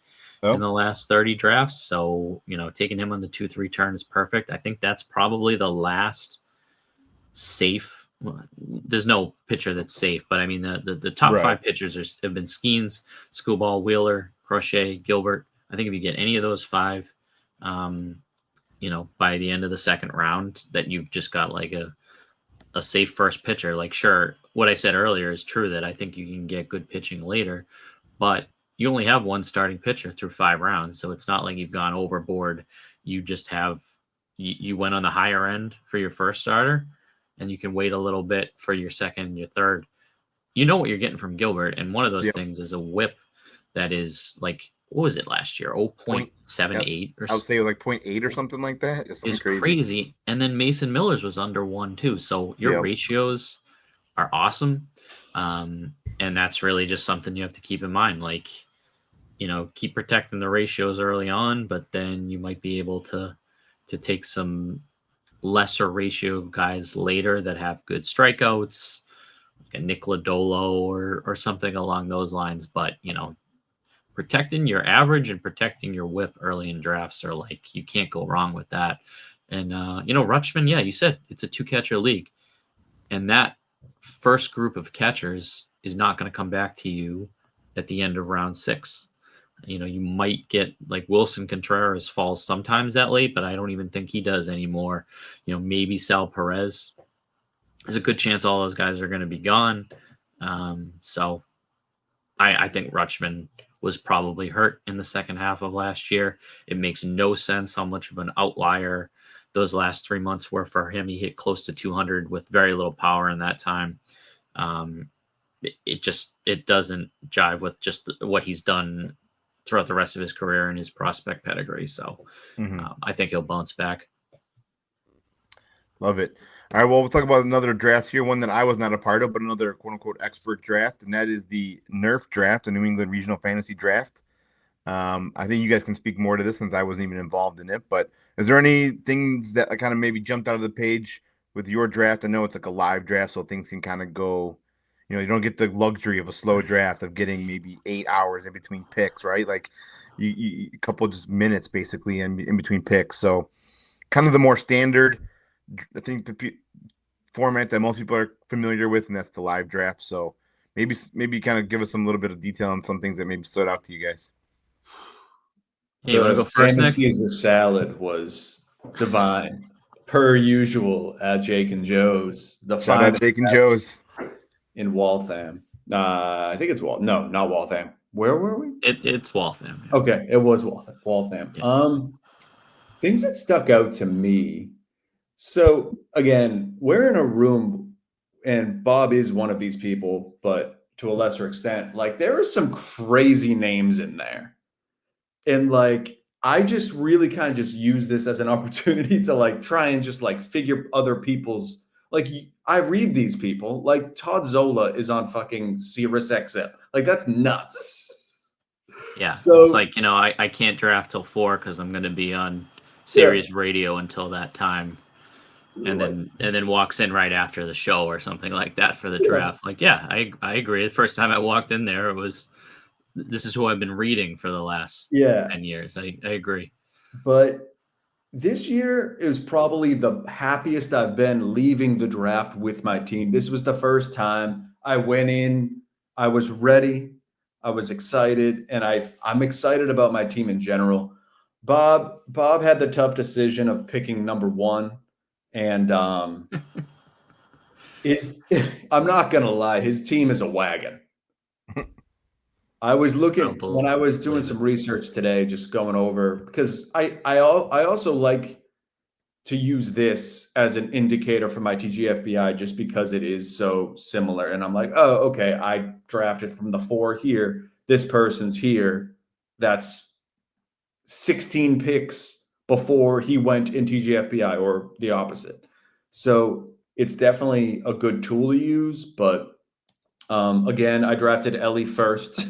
in the last 30 drafts. So, taking him on the 2-3 turn is perfect. I think that's probably the last safe. Well, there's no pitcher that's safe, but I mean the top 5 pitchers have been Skeens, Schoolball, Wheeler, Crochet, Gilbert. I think if you get any of those 5, by the end of the second round, that you've just got like a safe first pitcher. Like, sure, what I said earlier is true that I think you can get good pitching later, but you only have one starting pitcher through 5 rounds, so it's not like you've gone overboard. You just have you went on the higher end for your first starter, and you can wait a little bit for your second and your third. You know what you're getting from Gilbert, and one of those things is a whip that is like, what was it last year? 0.78 or something. I would say like 0.8 or something like that. It's crazy. And then Mason Miller's was under 1 too. So your ratios are awesome. And that's really just something you have to keep in mind. Like, keep protecting the ratios early on, but then you might be able to take some lesser ratio guys later that have good strikeouts, like a Nick Lodolo or something along those lines. But, protecting your average and protecting your whip early in drafts are like, you can't go wrong with that. And, Rutschman, you said it's a 2-catcher league. And that first group of catchers is not going to come back to you at the end of round 6. You might get like Wilson Contreras falls sometimes that late, but I don't even think he does anymore. Maybe Sal Perez. There's a good chance all those guys are going to be gone. So I think Rutschman was probably hurt in the second half of last year. It makes no sense how much of an outlier those last 3 months were for him. He hit close to 200 with very little power in that time. It doesn't jive with just what he's done throughout the rest of his career and his prospect pedigree. So I think he'll bounce back. Love it. All right, well, we'll talk about another draft here, one that I was not a part of, but another quote-unquote expert draft, and that is the NERF draft, the New England Regional Fantasy Draft. I think you guys can speak more to this since I wasn't even involved in it, but is there any things that kind of maybe jumped out of the page with your draft? I know it's like a live draft, so things can kind of go, you don't get the luxury of a slow draft of getting maybe 8 hours in between picks, right? Like you a couple just minutes basically in between picks. So kind of the more standard, I think the format that most people are familiar with, and that's the live draft. So maybe kind of give us some little bit of detail on some things that maybe stood out to you guys. Hey, you want to The go first, salmon Nick? Caesar salad was divine, per usual at Jake and Joe's. The Shout out finest Jake and Joe's. in Waltham. I think it's No, not Waltham. Where were we? It's Waltham. Yeah. Okay, it was Waltham. Yeah. Things that stuck out to me. So again, we're in a room, and Bob is one of these people, but to a lesser extent. Like there are some crazy names in there, and like I just really kind of just use this as an opportunity to like try and just like figure other people's. Like I read these people. Like Todd Zola is on fucking Sirius XM. Like that's nuts. Yeah. So It's like, I can't draft till 4 because I'm going to be on Sirius Radio until that time. And then walks in right after the show or something like that for the draft. Like, yeah, I agree. The first time I walked in there, this is who I've been reading for the last 10 years. I agree. But this year is probably the happiest I've been leaving the draft with my team. This was the first time I went in, I was ready, I was excited, and I'm excited about my team in general. Bob had the tough decision of picking number 1, and I'm not gonna lie, his team is a wagon. I was looking when I was doing some research today, just going over, because I also like to use this as an indicator for my TGFBI just because it is so similar. And I'm like, oh, okay, I drafted from the 4 here. This person's here. That's 16 picks before he went in TGFBI, or the opposite. So it's definitely a good tool to use. But again, I drafted Ellie first.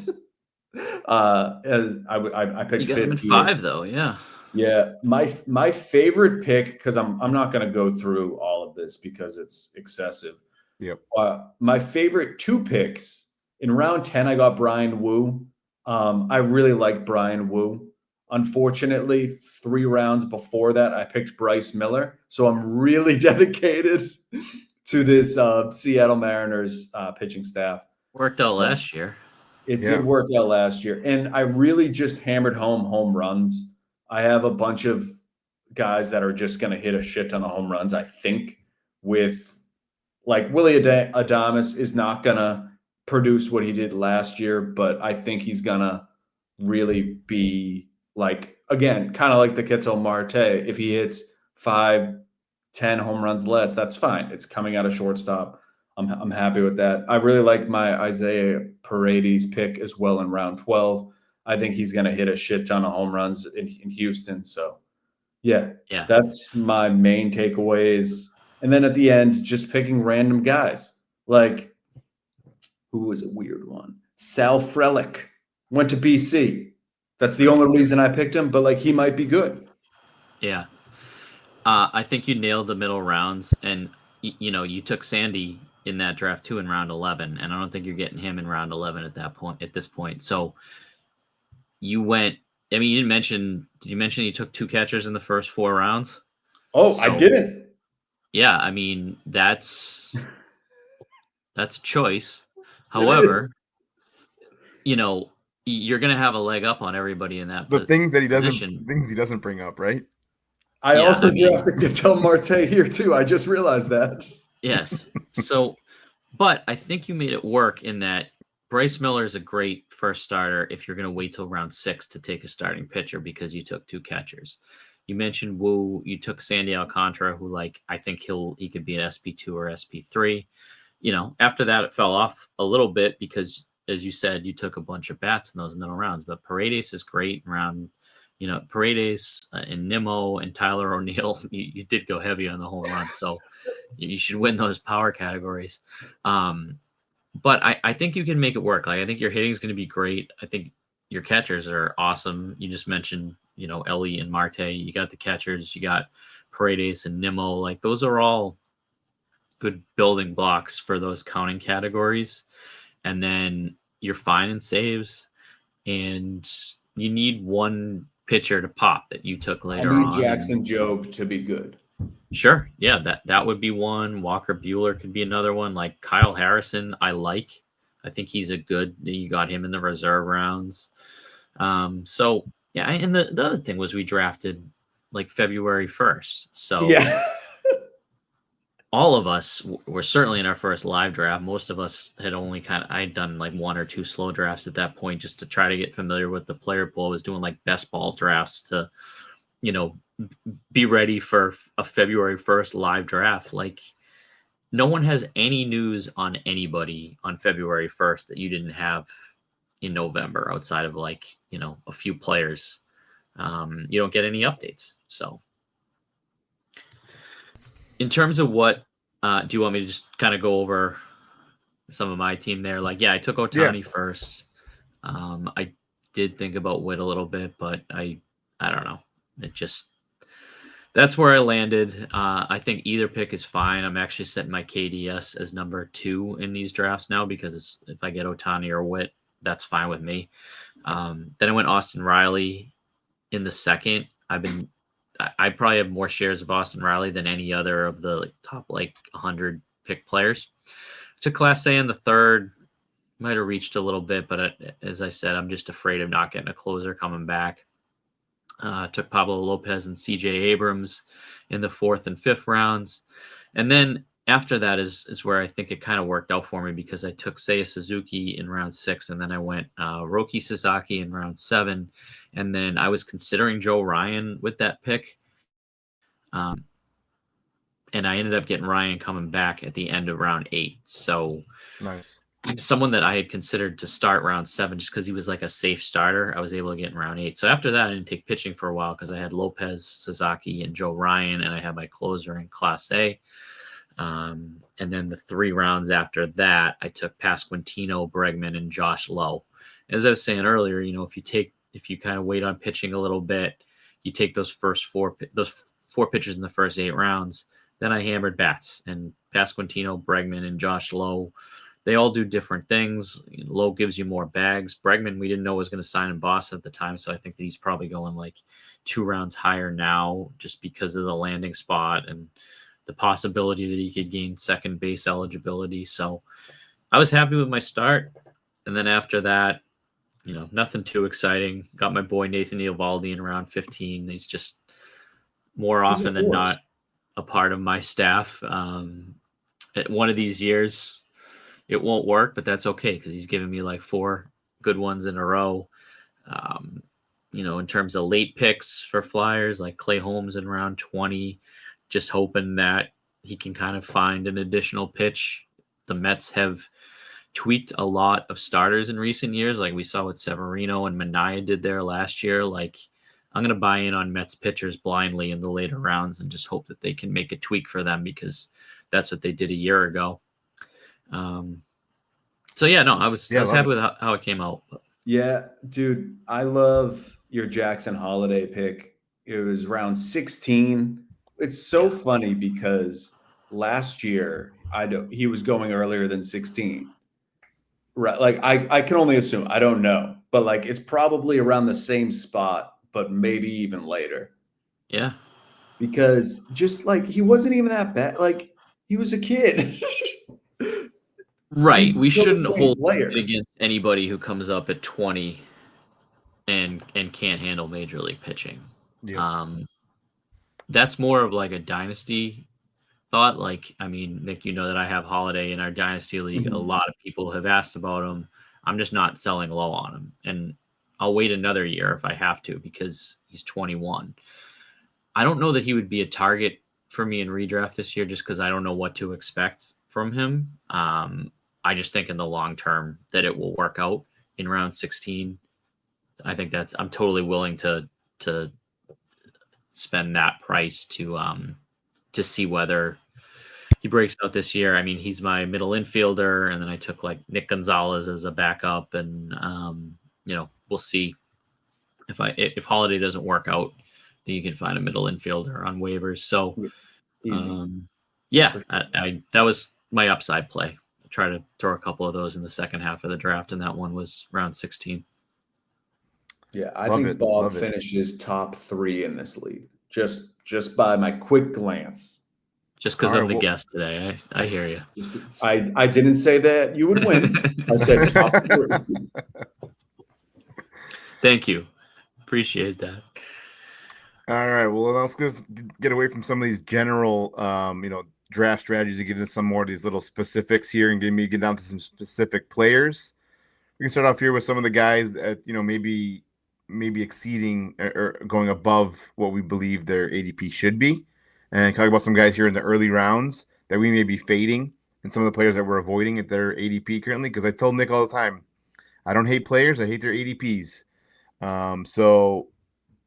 As I picked You got him in 5th 5 though, yeah. Yeah, my favorite pick, because I'm not going to go through all of this because it's excessive. Yep. My favorite 2 picks in round 10, I got Brian Wu. I really like Brian Wu. Unfortunately, 3 rounds before that, I picked Bryce Miller. So I'm really dedicated to this Seattle Mariners pitching staff. Worked out last year. It did work out last year. And I really just hammered home runs. I have a bunch of guys that are just going to hit a shit ton of home runs, I think, with like Willie Adames is not going to produce what he did last year, but I think he's going to really be like, again, kind of like the Ketel Marte. If he hits 5-10 home runs less, that's fine. It's coming out of shortstop. I'm happy with that. I really like my Isaiah Paredes pick as well in round 12. I think he's going to hit a shit ton of home runs in Houston. So, yeah, that's my main takeaways. And then at the end, just picking random guys. Like, who was a weird one? Sal Frelick went to BC. That's the only reason I picked him, but like he might be good. Yeah. I think you nailed the middle rounds, and you took Sandy in that draft too in round 11, and I don't think you're getting him in round 11 at this point. So you went. I mean, did you mention you took 2 catchers in the first 4 rounds? Oh, I didn't. Yeah, I mean that's choice. However, you're going to have a leg up on everybody in that the things that he position. doesn't bring up, right? I also drafted Ketel Marte here too. I just realized that. Yes. So, but I think you made it work in that Bryce Miller is a great first starter if you're going to wait till round 6 to take a starting pitcher because you took 2 catchers. You mentioned Wu. You took Sandy Alcantara, who I think he could be an SP2 or SP3. After that, it fell off a little bit because, as you said, you took a bunch of bats in those middle rounds. But Paredes is great in round Paredes and Nimmo and Tyler O'Neill, you did go heavy on the home run, so you should win those power categories. But I think you can make it work. Like, I think your hitting is going to be great. I think your catchers are awesome. You just mentioned, Ellie and Marte. You got the catchers. You got Paredes and Nimmo. Like, those are all good building blocks for those counting categories. And then you're fine in saves. And you need one pitcher to pop that you took later I need on. Jackson Jobe to be good. Sure. Yeah, that would be one. Walker Buehler could be another one. Like Kyle Harrison, I think he's you got him in the reserve rounds. So yeah, and the other thing was we drafted like February 1st. So Yeah. all of us were certainly in our first live draft. Most of us had only I'd done like one or two slow drafts at that point just to try to get familiar with the player pool. I was doing like best ball drafts to, be ready for a February 1st live draft. Like, no one has any news on anybody on February 1st that you didn't have in November outside of like, a few players. You don't get any updates. So in terms of what, do you want me to just kind of go over some of my team there? Like, yeah, I took Ohtani first. I did think about Witt a little bit, but I don't know. That's where I landed. I think either pick is fine. I'm actually setting my KDS as number 2 in these drafts now because if I get Ohtani or Witt, that's fine with me. Then I went Austin Riley in the second. I probably have more shares of Austin Riley than any other of the top 100 pick players. To Class A in the third, might have reached a little bit, but as I said, I'm just afraid of not getting a closer coming back. Took Pablo Lopez and CJ Abrams in the 4th and 5th rounds. And then after that is where I think it kind of worked out for me because I took Seiya Suzuki in round 6, and then I went Roki Sasaki in round 7. And then I was considering Joe Ryan with that pick. And I ended up getting Ryan coming back at the end of round 8. So nice. Someone that I had considered to start round 7 just because he was like a safe starter, I was able to get in round 8. So after that, I didn't take pitching for a while because I had Lopez, Sasaki, and Joe Ryan, and I had my closer in Class A. And then the 3 rounds after that, I took Pasquantino, Bregman, and Josh Lowe. As I was saying earlier, if you kind of wait on pitching a little bit, you take those 4 pitchers in the first 8 rounds. Then I hammered bats, and Pasquantino, Bregman, and Josh Lowe. They all do different things. Lowe gives you more bags. Bregman, we didn't know was going to sign in Boston at the time, so I think that he's probably going like 2 rounds higher now just because of the landing spot and the possibility that he could gain second base eligibility. So I was happy with my start. And then after that, nothing too exciting. Got my boy Nathan Eovaldi in round 15. He's just more often than not a part of my staff. At one of these years, it won't work, but that's okay because he's given me like 4 good ones in a row. In terms of late picks for Flyers, like Clay Holmes in round 20, just hoping that he can kind of find an additional pitch. The Mets have tweaked a lot of starters in recent years. Like we saw what Severino and Manaea did there last year. Like I'm going to buy in on Mets pitchers blindly in the later rounds and just hope that they can make a tweak for them because that's what they did a year ago. So yeah, no, I was happy with how it came out. Yeah, dude, I love your Jackson Holiday pick. It was round 16. It's so funny because last year he was going earlier than 16. Right, like I can only assume. I don't know, but like it's probably around the same spot, but maybe even later. Yeah, because just like he wasn't even that bad. Like he was a kid. right. We shouldn't hold it against anybody who comes up at 20 and can't handle major league pitching. Yeah. That's more of like a dynasty thought. Like, I mean, Nick, that I have Holiday in our dynasty league. A lot of people have asked about him. I'm just not selling low on him, and I'll wait another year if I have to because he's 21. I don't know that he would be a target for me in redraft this year just because I don't know what to expect from him. I just think in the long term that it will work out in round 16. I think I'm totally willing to to spend that price to see whether he breaks out this year. I mean, he's my middle infielder, and then I took like Nick Gonzalez as a backup, and we'll see if Holiday doesn't work out, then you can find a middle infielder on waivers. So, Easy. yeah, I that was my upside play. I tried to throw a couple of those in the second half of the draft, and that one was round 16. Yeah, I think Bob Love it. finishes top 3 in this league. Just by my quick glance. Just because I'm the guest today. I hear you. I didn't say that you would win. I said top 3. Thank you. Appreciate that. All right. Well, let's get away from some of these general, draft strategies and get into some more of these little specifics here and get down to some specific players. We can start off here with some of the guys that, maybe exceeding or going above what we believe their ADP should be. And talk about some guys here in the early rounds that we may be fading and some of the players that we're avoiding at their ADP currently. Because I told Nick all the time, I don't hate players. I hate their ADPs. So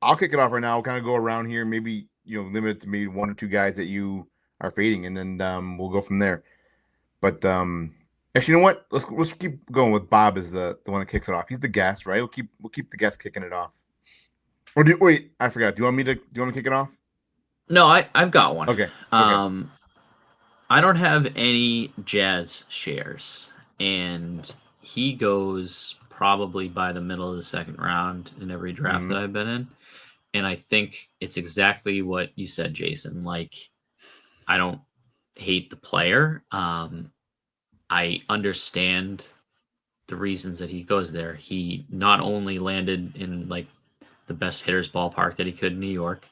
I'll kick it off right now. I'll kind of go around here, maybe, limit it to maybe 1 or 2 guys that you are fading, and then we'll go from there. But actually, you know what? Let's keep going with Bob as the one that kicks it off. He's the guest, right? We'll keep the guest kicking it off. Or wait, I forgot. Do you want to kick it off? No, I've got one. Okay. I don't have any Jazz shares, and he goes probably by the middle of the second round in every draft that I've been in. And I think it's exactly what you said, Jason. Like, I don't hate the player. I understand the reasons that he goes there. He not only landed in like the best hitters ballpark that he could in New York,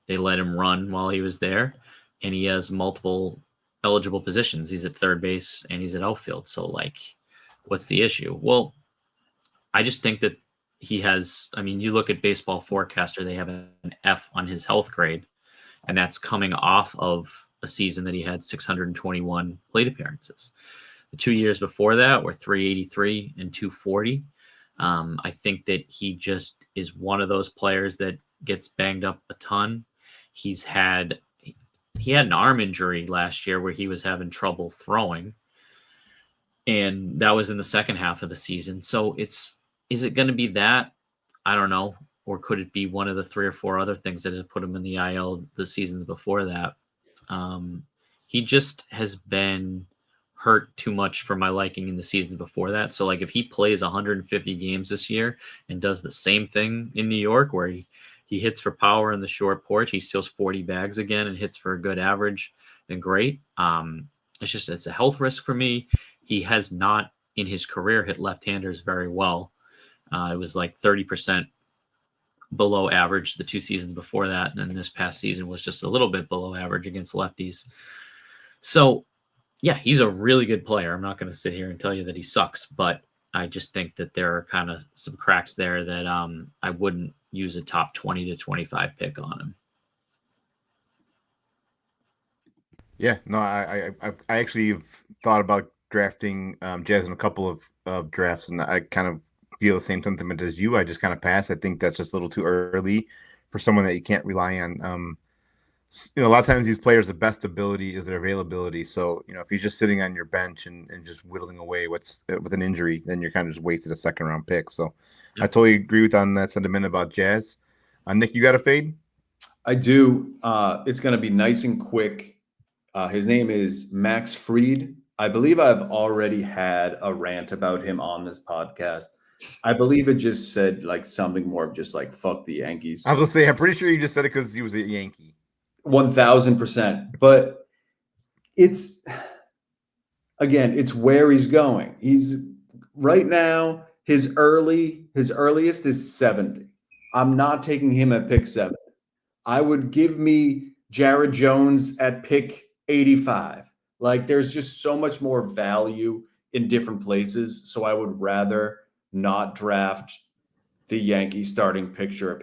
they let him run while he was there, and he has multiple eligible positions. He's at third base and he's at outfield. So like, what's the issue? Well, I just think that he has, I mean, you look at Baseball Forecaster, they have an F on his health grade, and that's coming off of a season that he had 621 plate appearances. The 2 years before that were 383 and 240. I think that he just is one of those players that gets banged up a ton. He had an arm injury last year where he was having trouble throwing, and that was in the second half of the season. So is it going to be that? I don't know. Or could it be one of the 3 or 4 other things that has put him in the IL the seasons before that? He just has been hurt too much for my liking in the seasons before that. So like if he plays 150 games this year and does the same thing in New York where he hits for power in the short porch, he steals 40 bags again and hits for a good average, then great. It's a health risk for me. He has not in his career hit left-handers very well. It was like 30% below average the 2 seasons before that. And then this past season was just a little bit below average against lefties. So yeah, he's a really good player. I'm not going to sit here and tell you that he sucks, but I just think that there are kind of some cracks there that I wouldn't use a top 20 to 25 pick on him. Yeah, no, I actually have thought about drafting Jazz in a couple of drafts, and I kind of feel the same sentiment as you. I just kind of pass. I think that's just a little too early for someone that you can't rely on. A lot of times these players, the best ability is their availability. So, if he's just sitting on your bench and just whittling away with an injury, then you're kind of just wasted a second round pick. So I totally agree with on that sentiment about Jazz. Nick, you got a fade? I do. It's going to be nice and quick. His name is Max Fried. I believe I've already had a rant about him on this podcast. I believe it just said like something more of just like, fuck the Yankees. I was going to say, I'm pretty sure you just said it because he was a Yankee. 1000%. But it's where he's going. He's right now, his earliest is 70. I'm not taking him at pick 7. I would give me Jared Jones at pick 85. Like there's just so much more value in different places. So I would rather not draft the Yankees starting pitcher at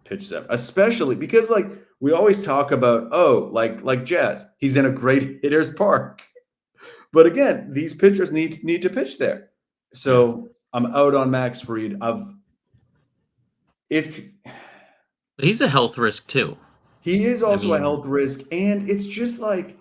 pitch 7, especially because like we always talk about, like Jazz, he's in a great hitter's park. But again, these pitchers need to pitch there. So I'm out on Max Fried. He's a health risk too. He is I also a mean, health risk, and it's just like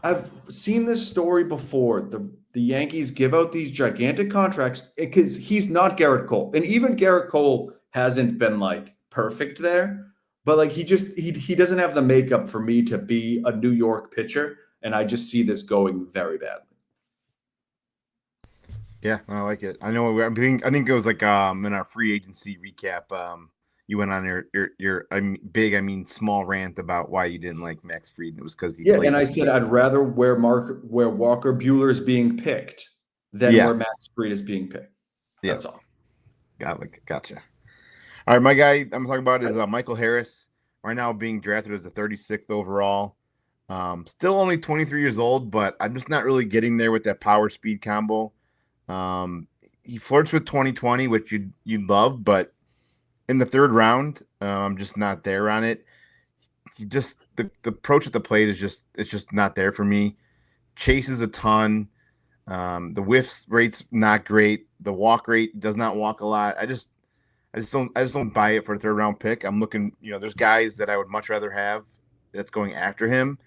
I've seen this story before. The Yankees give out these gigantic contracts because he's not Garrett Cole, and even Garrett Cole hasn't been like perfect there. But like he doesn't have the makeup for me to be a New York pitcher, and I just see this going very badly. Yeah, I like it. I know. I think it was like in our free agency recap. You went on your I mean small rant about why you didn't like Max Fried. It was because he Yeah, played and I with said the I'd rather where Walker Bueller is being picked than where yes, Max Fried is being picked. yeah, That's all. gotcha. All right, my guy I'm talking about is Michael Harris. Right now being drafted as the 36th overall. Still only 23 years old, but I'm just not really getting there with that power speed combo. Um, he flirts with 2020, which you'd love, but in the third round, I'm just not there on it. He just the approach at the plate is just not there for me. Chases a ton. The whiffs rate's not great. The walk rate does not walk a lot. I just don't buy it for a third round pick. I'm looking, there's guys that I would much rather have that's going after him.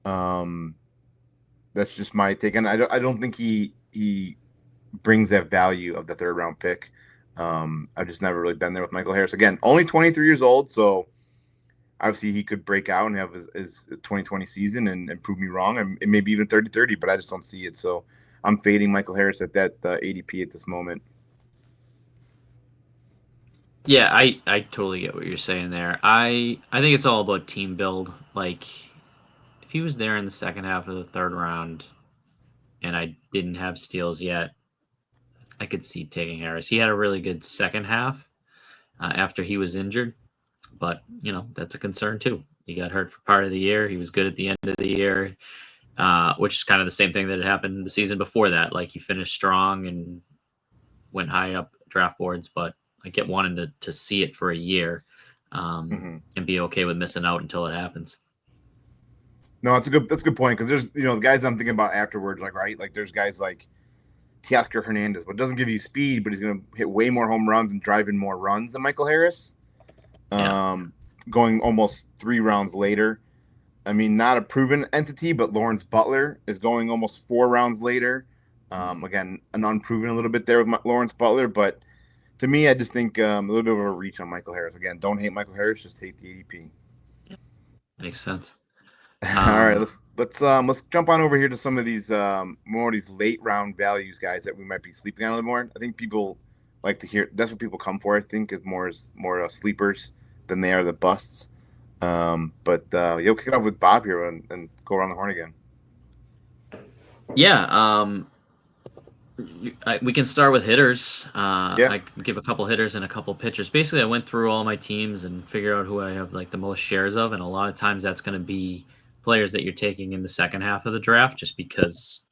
Um, that's just my take, and I don't think he brings that value of the third round pick. I've just never really been there with Michael Harris. Again, only 23 years old, so obviously he could break out and have his 2020 season and prove me wrong, and maybe even 30-30, but I just don't see it. So I'm fading Michael Harris at that ADP at this moment. yeah, I totally get what you're saying there. I think it's all about team build. Like, if he was there in the second half of the third round and I didn't have steals yet, I could see taking Harris. He had a really good second half after he was injured, but that's a concern too. He got hurt for part of the year. He was good at the end of the year, which is kind of the same thing that had happened the season before that. Like, he finished strong and went high up draft boards, but I get wanting to see it for a year and be okay with missing out until it happens. No, that's a good point because there's the guys I'm thinking about afterwards, like right, like there's guys like Teoscar Hernandez, but doesn't give you speed, but he's going to hit way more home runs and drive in more runs than Michael Harris. Yeah. Going almost 3 rounds later. I mean, not a proven entity, but Lawrence Butler is going almost 4 rounds later. Again, an unproven a little bit there with Lawrence Butler, but to me, I just think a little bit of a reach on Michael Harris. Again, don't hate Michael Harris, just hate the ADP. Yeah. Makes sense. All right, let's jump on over here to some of these more of these late round values, guys, that we might be sleeping on a little more. I think people like to hear. That's what people come for. I think is more sleepers than they are the busts. But you'll kick it off with Bob here and go around the horn again. Yeah. We can start with hitters. Yeah. I can give a couple hitters and a couple pitchers. Basically, I went through all my teams and figured out who I have like the most shares of, and a lot of times that's going to be players that you're taking in the second half of the draft, just because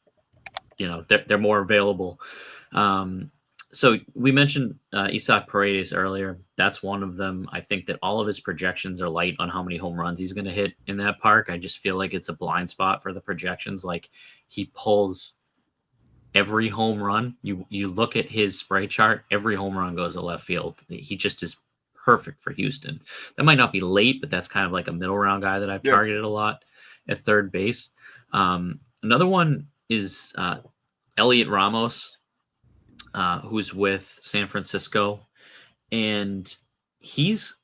they're more available. So we mentioned Isaac Paredes earlier. That's one of them. I think that all of his projections are light on how many home runs he's going to hit in that park. I just feel like it's a blind spot for the projections. Like, he pulls every home run. You look at his spray chart, every home run goes to left field. He just is perfect for Houston. That might not be late, but that's kind of like a middle round guy that I've targeted a lot at third base. Another one is Elliot Ramos, who's with San Francisco, and he's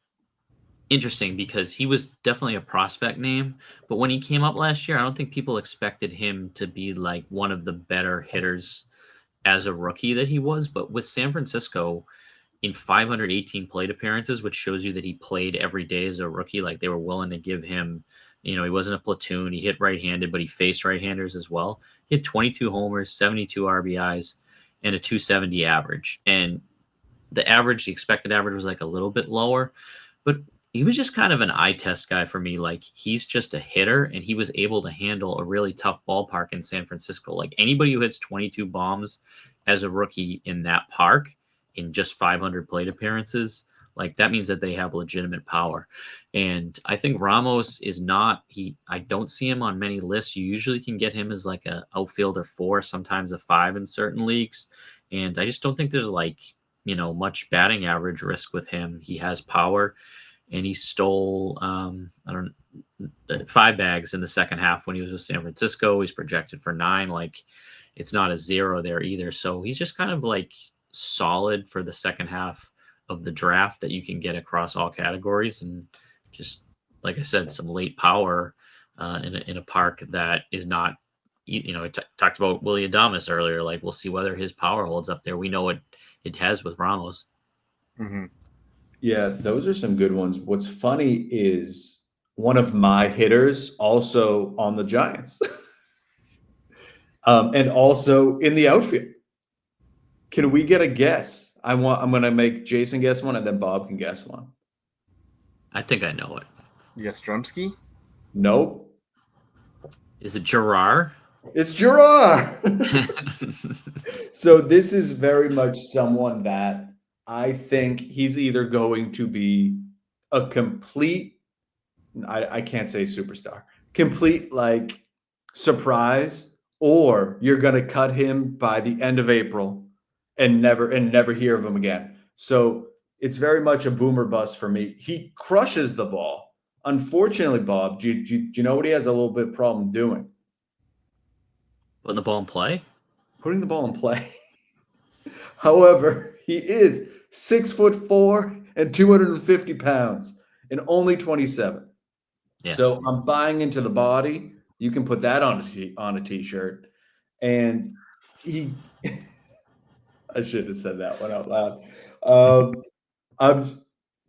interesting because he was definitely a prospect name, but when he came up last year, I don't think people expected him to be like one of the better hitters as a rookie that he was. But with San Francisco, in 518 plate appearances, which shows you that he played every day as a rookie, like they were willing to give him, he wasn't a platoon. He hit right-handed, but he faced right-handers as well. He had 22 homers, 72 RBIs, and a 270 average. And the expected average was like a little bit lower, but he was just kind of an eye test guy for me. Like, he's just a hitter, and he was able to handle a really tough ballpark in San Francisco. Like, anybody who hits 22 bombs as a rookie in that park in just 500 plate appearances, like, that means that they have legitimate power. And I think Ramos is not, I don't see him on many lists. You usually can get him as like a outfielder 4, sometimes a 5 in certain leagues. And I just don't think there's like, much batting average risk with him. He has power. and he stole 5 bags in the second half when he was with San Francisco. He's projected for 9. Like, it's not a 0 there either. So he's just kind of like solid for the second half of the draft that you can get across all categories, and just like I said, some late power in a park that is not. I talked about Willie Adames earlier. Like, we'll see whether his power holds up there. We know it has with Ramos. Mm-hmm. Yeah, those are some good ones. What's funny is one of my hitters also on the Giants, and also in the outfield. Can we get a guess? I'm going to make Jason guess one, and then Bob can guess one. I think I know it. Yastrzemski? Nope. Is it Gerard? It's Gerard. So this is very much someone that I think he's either going to be a complete, I can't say superstar, complete like surprise, or you're going to cut him by the end of April and never hear of him again. So it's very much a boomer bust for me. He crushes the ball. Unfortunately, Bob, do you know what he has a little bit of problem doing? Putting the ball in play? Putting the ball in play. However, he is 6'4" and 250 pounds and only 27. Yeah. So I'm buying into the body. You can put that on a t-shirt. And I shouldn't have said that one out loud.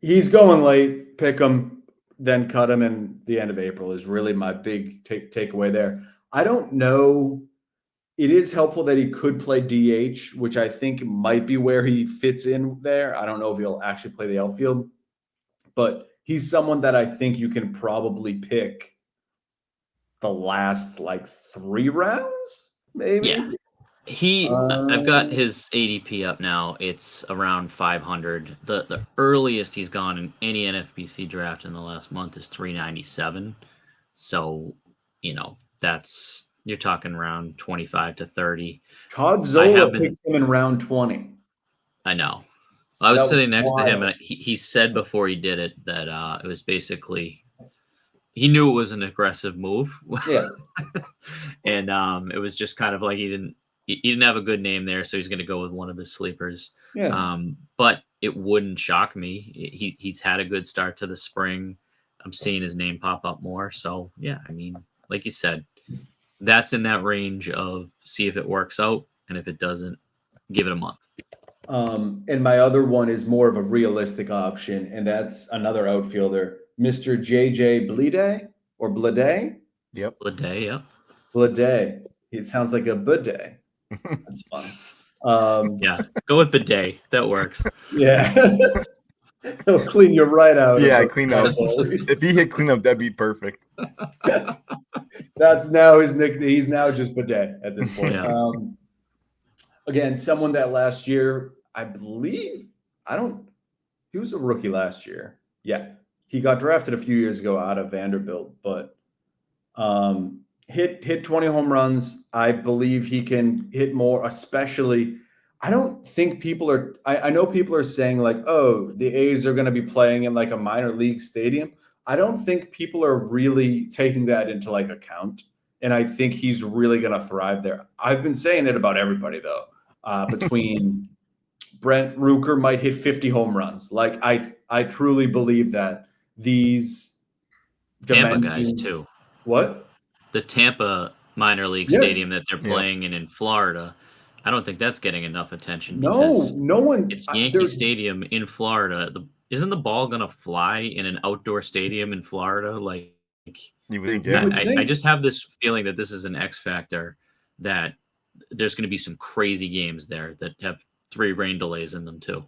He's going late. Pick him, then cut him in the end of April is really my big takeaway there. I don't know. It is helpful that he could play DH, which I think might be where he fits in there. I don't know if he'll actually play the outfield, but he's someone that I think you can probably pick the last like 3 rounds, maybe. Yeah. I've got his ADP up now. It's around 500. The earliest he's gone in any NFBC draft in the last month is 397. So, you're talking around 25 to 30. Todd Zola picked him in round 20. I know. I was sitting next to him, and he said before he did it that it was basically he knew it was an aggressive move. Yeah. And it was just kind of like he didn't have a good name there, so he's going to go with one of his sleepers. Yeah. But it wouldn't shock me. He's had a good start to the spring. I'm seeing his name pop up more. So, yeah, I mean, like you said, that's in that range of see if it works out, and if it doesn't, give it a month. And my other one is more of a realistic option, and that's another outfielder, Mr. JJ Bleday or Bleday. Yep. Bleday, yeah. Bleday. It sounds like a bidet. That's fun. Yeah, go with bidet. That works. Yeah. He'll clean you right out. Yeah, clean up. If he hit clean up, that'd be perfect. That's now his nickname. He's now just bidet at this point. Yeah. Again, someone that last year, I believe, he was a rookie last year. Yeah. He got drafted a few years ago out of Vanderbilt, but hit 20 home runs. I believe he can hit more, especially. I don't think people are – I know people are saying like, oh, the A's are going to be playing in like a minor league stadium. I don't think people are really taking that into like account, and I think he's really going to thrive there. I've been saying it about everybody, though, between Brent Rooker might hit 50 home runs. Like I truly believe that these Tampa dimensions – guys, too. What? The Tampa minor league stadium that they're playing in Florida – I don't think that's getting enough attention. Because no one. It's Yankee Stadium in Florida. Isn't the ball going to fly in an outdoor stadium in Florida? Like, you would think, yeah. I just have this feeling that this is an X factor, that there's going to be some crazy games there that have 3 rain delays in them too.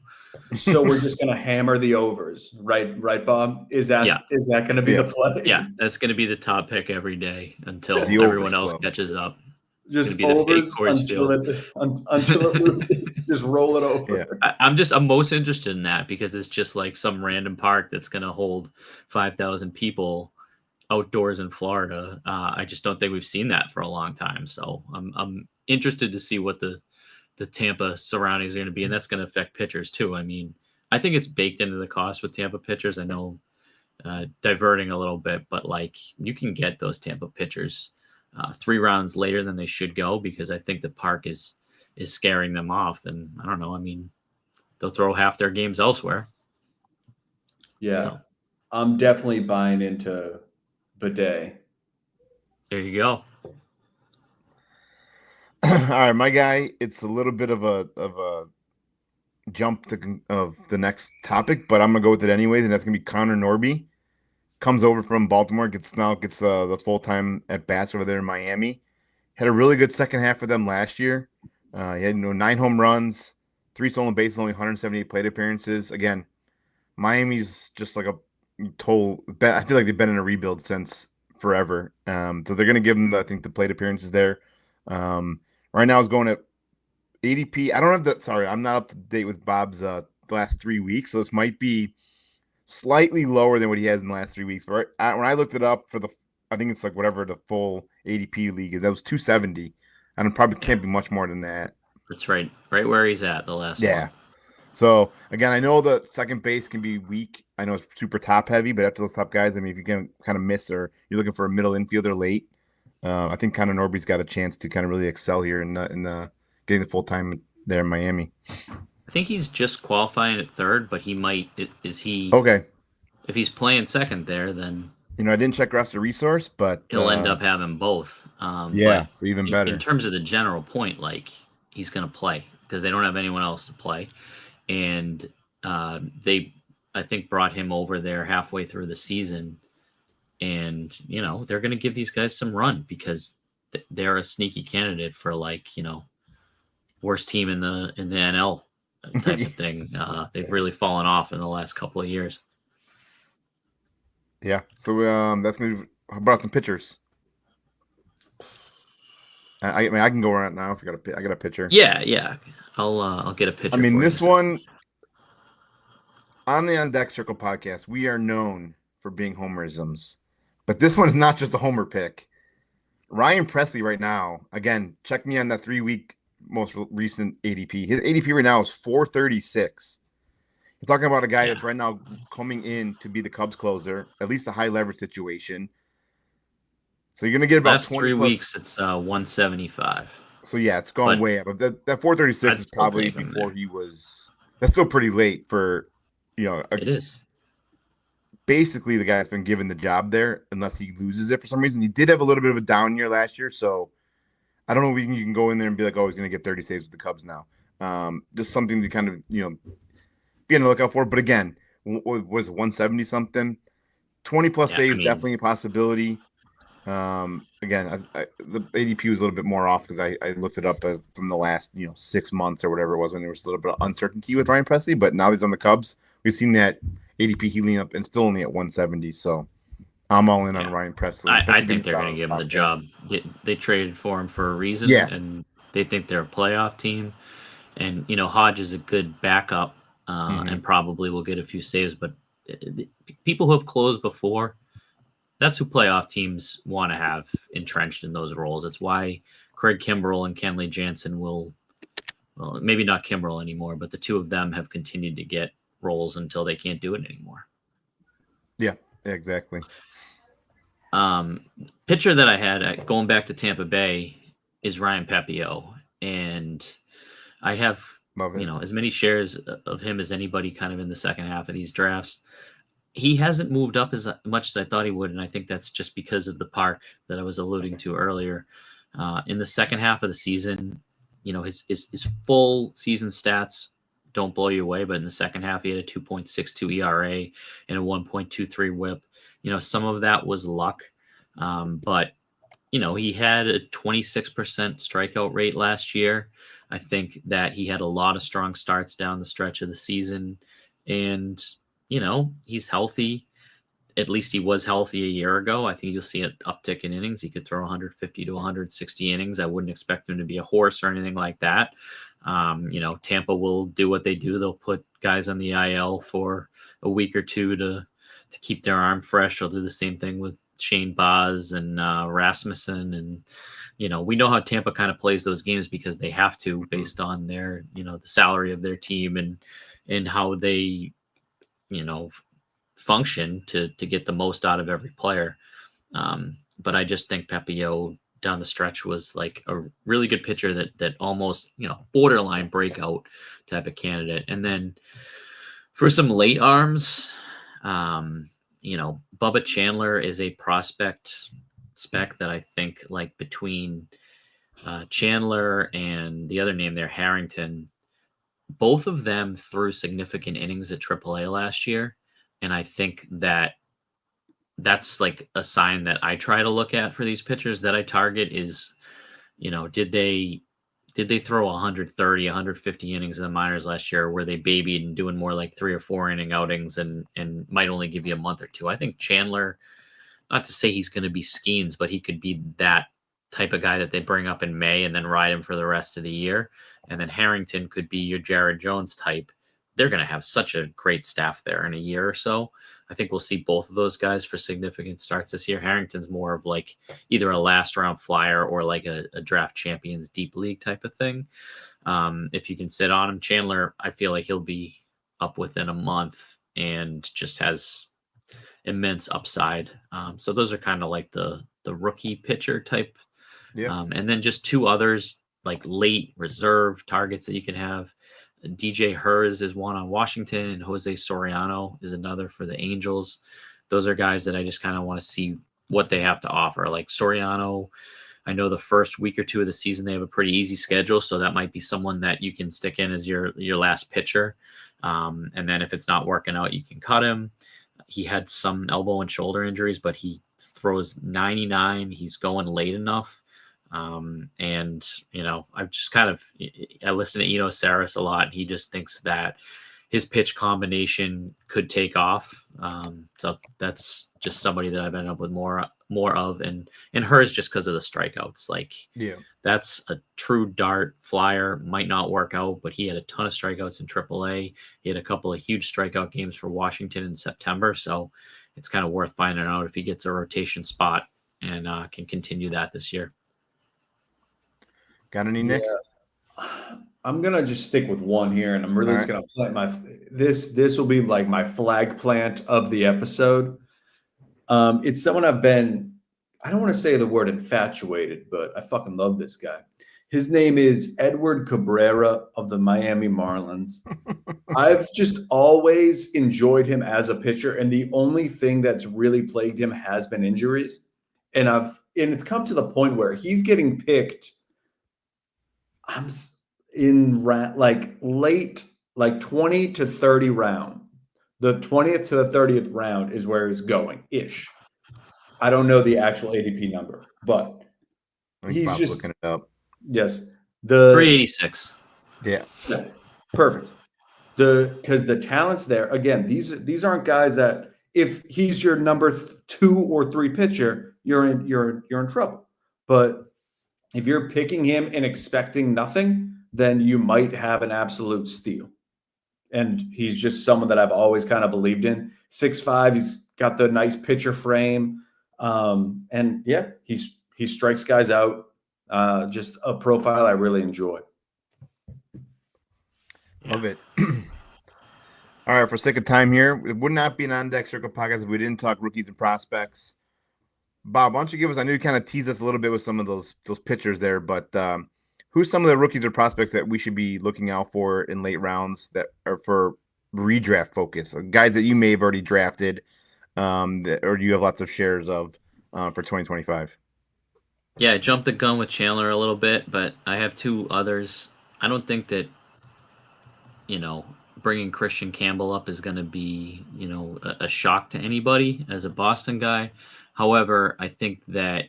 So we're just going to hammer the overs, right, Bob? Is that going to be the play? Yeah, that's going to be the top pick every day until everyone else catches up. Just overs until it loses. Just roll it over. Yeah. I'm most interested in that because it's just like some random park that's going to hold 5,000 people outdoors in Florida. I just don't think we've seen that for a long time. So I'm interested to see what the Tampa surroundings are going to be, and that's going to affect pitchers too. I mean, I think it's baked into the cost with Tampa pitchers. I know diverting a little bit, but like you can get those Tampa pitchers 3 rounds later than they should go because I think the park is scaring them off. And I don't know. I mean, they'll throw half their games elsewhere. Yeah. So, I'm definitely buying into Bidet. there you go. All right, my guy. It's a little bit of a jump of the next topic, but I'm gonna go with it anyways, and that's gonna be Connor Norby. Comes over from Baltimore, gets the full time at bats over there in Miami. Had a really good second half for them last year. He had 9 home runs, 3 stolen bases, only 178 plate appearances. Again, Miami's just like a total. I feel like they've been in a rebuild since forever. So they're gonna give them, I think, the plate appearances there. Right now, it's going at ADP. I don't have that. Sorry, I'm not up to date with Bob's the last 3 weeks, so this might be slightly lower than what he has in the last 3 weeks. But when I looked it up for I think it's like whatever the full ADP league is, that was 270, and it probably can't be much more than that. That's right where he's at the last one. So again, I know the second base can be weak. I know it's super top heavy, but after those top guys, I mean, if you can kind of miss or you're looking for a middle infielder late, I think kind of Norby's got a chance to kind of really excel here in getting the full time there in Miami. I think he's just qualifying at third, but he might. Is he okay? If he's playing second there, then I didn't check roster resource, but he'll end up having both. But so even better in terms of the general point. Like he's going to play because they don't have anyone else to play, and they, I think, brought him over there halfway through the season, and they're going to give these guys some run because they're a sneaky candidate for worst team in the NL type of thing. They've really fallen off in the last couple of years. Yeah. So that's gonna be, how about some pitchers? I mean, I can go right now if I got a pitcher. Yeah. I'll get a pitcher. I mean, this one on the On Deck Circle podcast, we are known for being homerisms, but this one is not just a homer pick. Ryan Presley right now, again, check me on that 3-week most recent ADP. His ADP right now is 436. You're talking about a guy that's right now coming in to be the Cubs closer, at least a high leverage situation. So you're going to get about last 20 3 plus, weeks. It's 175. So yeah, it's gone way up. But that 436 is probably before he was. That's still pretty late for, it is. Basically, the guy's been given the job there unless he loses it for some reason. He did have a little bit of a down year last year, so I don't know if you can go in there and be like, oh, he's going to get 30 saves with the Cubs now. Just something to kind of, be on the lookout for. But again, was 170 something? 20 plus saves, definitely a possibility. Again, the ADP was a little bit more off because I looked it up from the last 6 months or whatever it was when there was a little bit of uncertainty with Ryan Presley. But now he's on the Cubs. We've seen that ADP healing up and still only at 170. So I'm all in on Ryan Presley. I think they're going to give him the job. They traded for him for a reason, and they think they're a playoff team. And Hodge is a good backup, and probably will get a few saves. But people who have closed before, that's who playoff teams want to have entrenched in those roles. It's why Craig Kimbrell and Kenley Jansen will, well, maybe not Kimbrell anymore, but the two of them have continued to get roles until they can't do it anymore. Yeah, exactly. Pitcher that I had going back to Tampa Bay is Ryan Pepiot, and I have as many shares of him as anybody kind of in the second half of these drafts. He hasn't moved up as much as I thought he would, and I think that's just because of the park that I was alluding to earlier. In the second half of the season, his full season stats don't blow you away, but in the second half, he had a 2.62 ERA and a 1.23 WHIP. Some of that was luck, but he had a 26% strikeout rate last year. I think that he had a lot of strong starts down the stretch of the season, and he's healthy. At least he was healthy a year ago. I think you'll see an uptick in innings. He could throw 150 to 160 innings. I wouldn't expect him to be a horse or anything like that. Tampa will do what they do. They'll put guys on the IL for a week or two to keep their arm fresh. They'll do the same thing with Shane Baz and Rasmussen. And, we know how Tampa kind of plays those games because they have to based on their, the salary of their team and how they, function to get the most out of every player. But I just think Pepio down the stretch was like a really good pitcher that almost, borderline breakout type of candidate. And then for some late arms, Bubba Chandler is a prospect spec that I think like between Chandler and the other name there, Harrington, both of them threw significant innings at AAA last year. And I think that's like a sign that I try to look at for these pitchers that I target is, did they throw 130, 150 innings in the minors last year? Or were they babied and doing more like 3 or 4 inning outings and might only give you a month or two? I think Chandler, not to say he's going to be Skeens, but he could be that type of guy that they bring up in May and then ride him for the rest of the year. And then Harrington could be your Jared Jones type. They're going to have such a great staff there in a year or so. I think we'll see both of those guys for significant starts this year. Harrington's more of like either a last round flyer or like a draft champions deep league type of thing. If you can sit on him, Chandler, I feel like he'll be up within a month and just has immense upside. So those are kind of like the rookie pitcher type. Yeah. And then just 2 others like late reserve targets that you can have. DJ Hers is one on Washington, and Jose Soriano is another for the Angels. Those are guys that I just kind of want to see what they have to offer. Like Soriano, I know the first week or 2 of the season they have a pretty easy schedule, so that might be someone that you can stick in as your last pitcher. And then if it's not working out, you can cut him. He had some elbow and shoulder injuries, but he throws 99. He's going late enough. And I've just I listen to Eno Saris a lot, and he just thinks that his pitch combination could take off. So that's just somebody that I've ended up with more of, and Hers just because of the strikeouts. Like, Yeah, that's a true dart flyer, might not work out, but he had a ton of strikeouts in AAA. He had a couple of huge strikeout games for Washington in September. So it's kind of worth finding out if he gets a rotation spot and can continue that this year. got any, Nick? I'm gonna just stick with one here, and I'm really just gonna plant this will be like my flag plant of the episode. It's someone I don't want to say the word infatuated, but I fucking love this guy. His name is Edward Cabrera of the Miami Marlins. I've just always enjoyed him as a pitcher, and the only thing that's really plagued him has been injuries. And it's come to the point where he's getting picked. I'm in like late, like 20 to 30 round. The 20th to the 30th round is where he's going ish. I don't know the actual ADP number, but he's Bob's just looking it up. Yes, 386. Yeah, perfect. Because the talent's there. Again, these aren't guys that if he's your number 2 or 3 pitcher, you're in trouble. But if you're picking him and expecting nothing, then you might have an absolute steal. And he's just someone that I've always kind of believed in. 6'5", he's got the nice pitcher frame. And yeah, he strikes guys out. Just a profile I really enjoy. Love it. All right, for sake of time here, it would not be an on-deck circle podcast if we didn't talk rookies and prospects. Bob, why don't you give us, I know you kind of teased us a little bit with some of those pitchers there, but who's some of the rookies or prospects that we should be looking out for in late rounds that are for redraft focus? Guys that you may have already drafted or you have lots of shares of for 2025. Yeah, I jumped the gun with Chandler a little bit, but I have 2 others. I don't think that, bringing Christian Campbell up is going to be, a shock to anybody as a Boston guy. However, I think that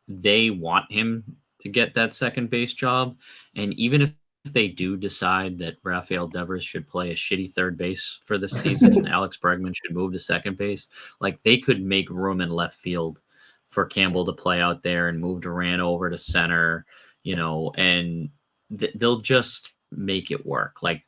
they want him to get that second base job. And even if they do decide that Rafael Devers should play a shitty third base for this season and Alex Bregman should move to second base, like they could make room in left field for Campbell to play out there and move Durant over to center, and they'll just make it work. Like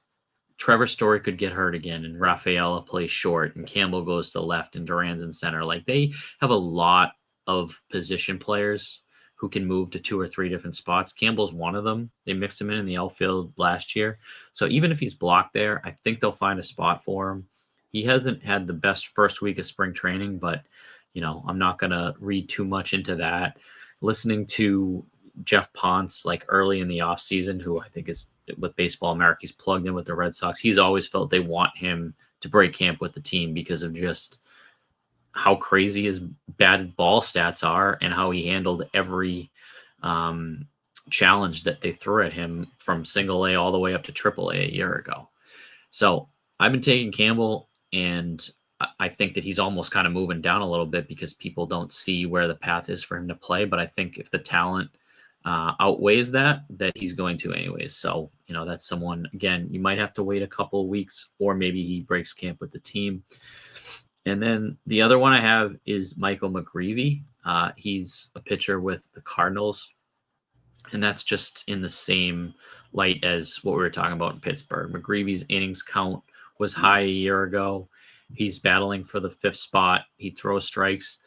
Trevor Story could get hurt again and Rafaela plays short and Campbell goes to left and Duran's in center. Like they have a lot of position players who can move to 2 or 3 different spots. Campbell's one of them. They mixed him in the outfield last year. So even if he's blocked there, I think they'll find a spot for him. he hasn't had the best first week of spring training, but I'm not gonna read too much into that. Listening to Jeff Ponce like early in the offseason, who I think is with Baseball America, he's plugged in with the Red Sox. He's always felt they want him to break camp with the team because of just how crazy his bad ball stats are and how he handled every challenge that they threw at him from single A all the way up to triple A year ago. So I've been taking Campbell, and I think that he's almost kind of moving down a little bit because people don't see where the path is for him to play. But I think if the talent outweighs that he's going to anyways. So, that's someone, again, you might have to wait a couple of weeks, or maybe he breaks camp with the team. And then the other one I have is Michael McGreevy. He's a pitcher with the Cardinals, and that's just in the same light as what we were talking about in Pittsburgh. McGreevy's innings count was high a year ago. He's battling for the 5th spot. He throws strikes.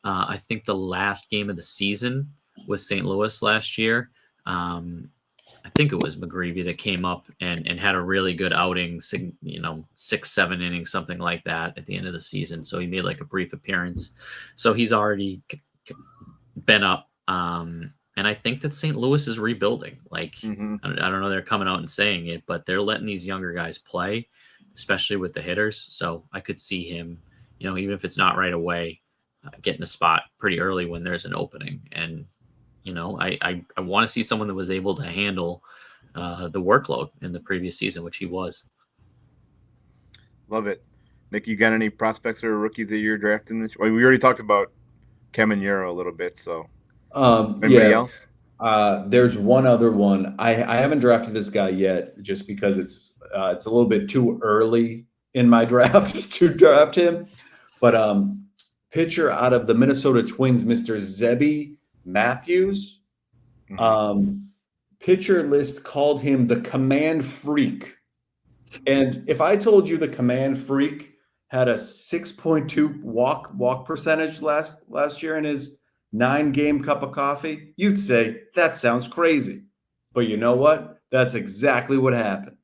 I think the last game of the season was St. Louis last year. I think it was McGreevy that came up and had a really good outing, 6-7 innings, something like that at the end of the season. So he made like a brief appearance. So he's already been up. And I think that St. Louis is rebuilding. Like, I don't know, they're coming out and saying it, but they're letting these younger guys play, especially with the hitters. So I could see him, even if it's not right away, getting a spot pretty early when there's an opening. And, I want to see someone that was able to handle the workload in the previous season, which he was. Love it. Nick, you got any prospects or rookies that you're drafting this? Well, we already talked about Caminero a little bit, so anybody else? There's one other one. I haven't drafted this guy yet just because it's a little bit too early in my draft to draft him. But pitcher out of the Minnesota Twins, Mr. Zebby Matthews. Pitcher list called him the command freak. And if I told you the command freak had a 6.2 walk percentage last year in his 9-game cup of coffee, you'd say that sounds crazy. But you know what? That's exactly what happened.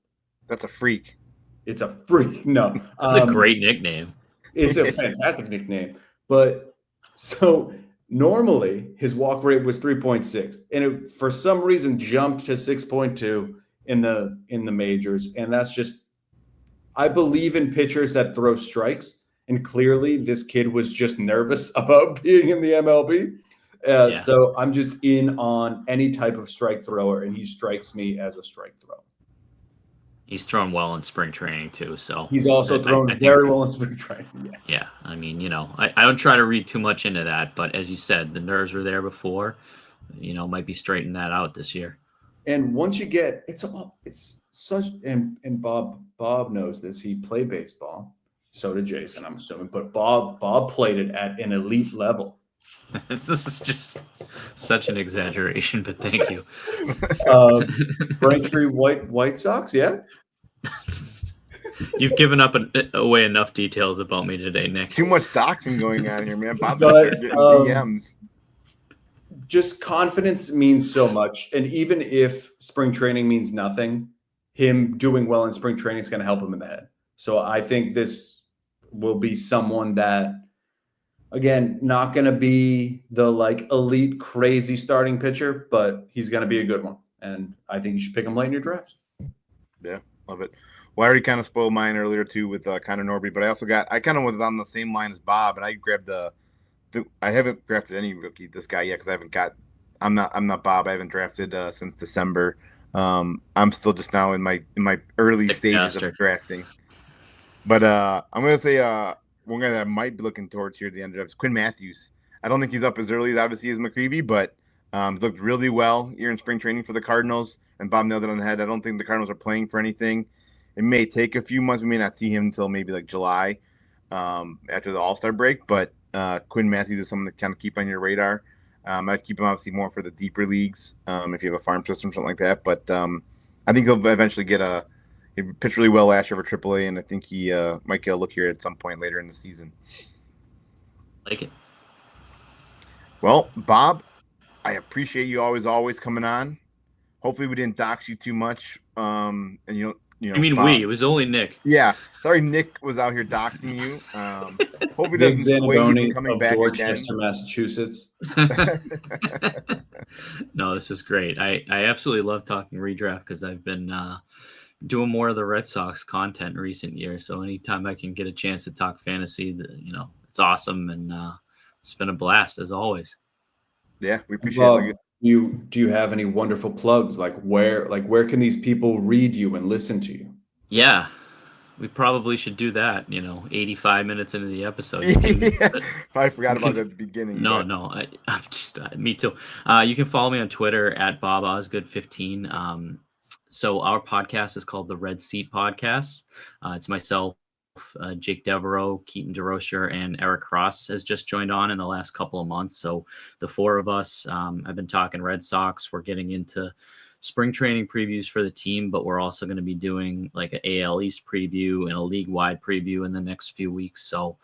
That's a freak. It's a freak. No. That's a great nickname. It's a fantastic nickname. But so normally his walk rate was 3.6, and it for some reason jumped to 6.2 in the majors. And that's just, I believe in pitchers that throw strikes. And clearly this kid was just nervous about being in the MLB. So I'm just in on any type of strike thrower, and he strikes me as a strike thrower. He's thrown well in spring training too. So he's also thrown very well in spring training. Yes. Yeah. I mean, I don't try to read too much into that, but as you said, the nerves were there before, might be straightening that out this year. And once you get, it's such, and Bob knows this. He played baseball. So did Jason, I'm assuming, but Bob played it at an elite level. This is just such an exaggeration, but thank you. Braintree White Sox, yeah. You've given up away enough details about me today, Nick. Too much doxing going on here, man. Bob DMs. Just confidence means so much, and even if spring training means nothing, him doing well in spring training is going to help him in the head. So I think this will be someone that, again, not going to be the elite crazy starting pitcher, but he's going to be a good one. And I think you should pick him late in your draft. Yeah, love it. Well, I already kind of spoiled mine earlier too with Connor Norby, but I kind of was on the same line as Bob, and I grabbed I haven't drafted any rookie this guy yet because I'm not Bob. I haven't drafted since December. I'm still just now in my early stages of drafting. But I'm gonna say one guy that I might be looking towards here at the end of it is Quinn Matthews. I don't think he's up as early as obviously as McCreevy, but he's looked really well here in spring training for the Cardinals. And Bob nailed it on the head. I don't think the Cardinals are playing for anything. It may take a few months. We may not see him until maybe July after the All-Star break. But Quinn Matthews is someone to kind of keep on your radar. I'd keep him obviously more for the deeper leagues if you have a farm system or something like that. But I think he'll eventually he pitched really well last year for AAA, and I think he might get a look here at some point later in the season. Like it. Well, Bob, I appreciate you always coming on. Hopefully we didn't dox you too much, and you you know, I mean, Bob. it was only Nick. Yeah, sorry, Nick was out here doxing you. Hope he Nick doesn't sway you from Zaniboni coming of back Dorchester, Massachusetts. No, this is great. I absolutely love talking redraft because I've been doing more of the Red Sox content in recent years. So anytime I can get a chance to talk fantasy, it's awesome, and it's been a blast as always. Yeah, we appreciate Bob, it. do you have any wonderful plugs? Like where can these people read you and listen to you? Yeah, we probably should do that. 85 minutes into the episode, you can. Yeah, probably forgot about that at the beginning. No, but... no, I'm just me too. You can follow me on Twitter at Bob Osgood 15. So our podcast is called the Red Seat Podcast. It's myself, Jake Devereaux, Keaton DeRocher, and Eric Cross has just joined on in the last couple of months. So the four of us have been talking Red Sox. We're getting into spring training previews for the team, but we're also going to be doing like an AL East preview and a league-wide preview in the next few weeks. So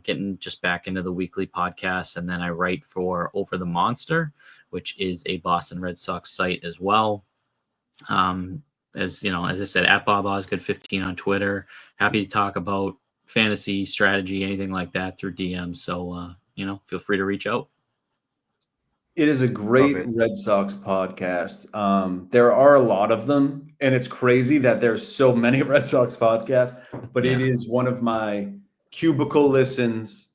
getting just back into the weekly podcast. And then I write for Over the Monster, which is a Boston Red Sox site as well. As I said, at Bob Osgood 15 on Twitter. Happy to talk about fantasy strategy, anything like that through DM. So, feel free to reach out. It is a great Red Sox podcast. There are a lot of them, and it's crazy that there's so many Red Sox podcasts, but it is one of my cubicle listens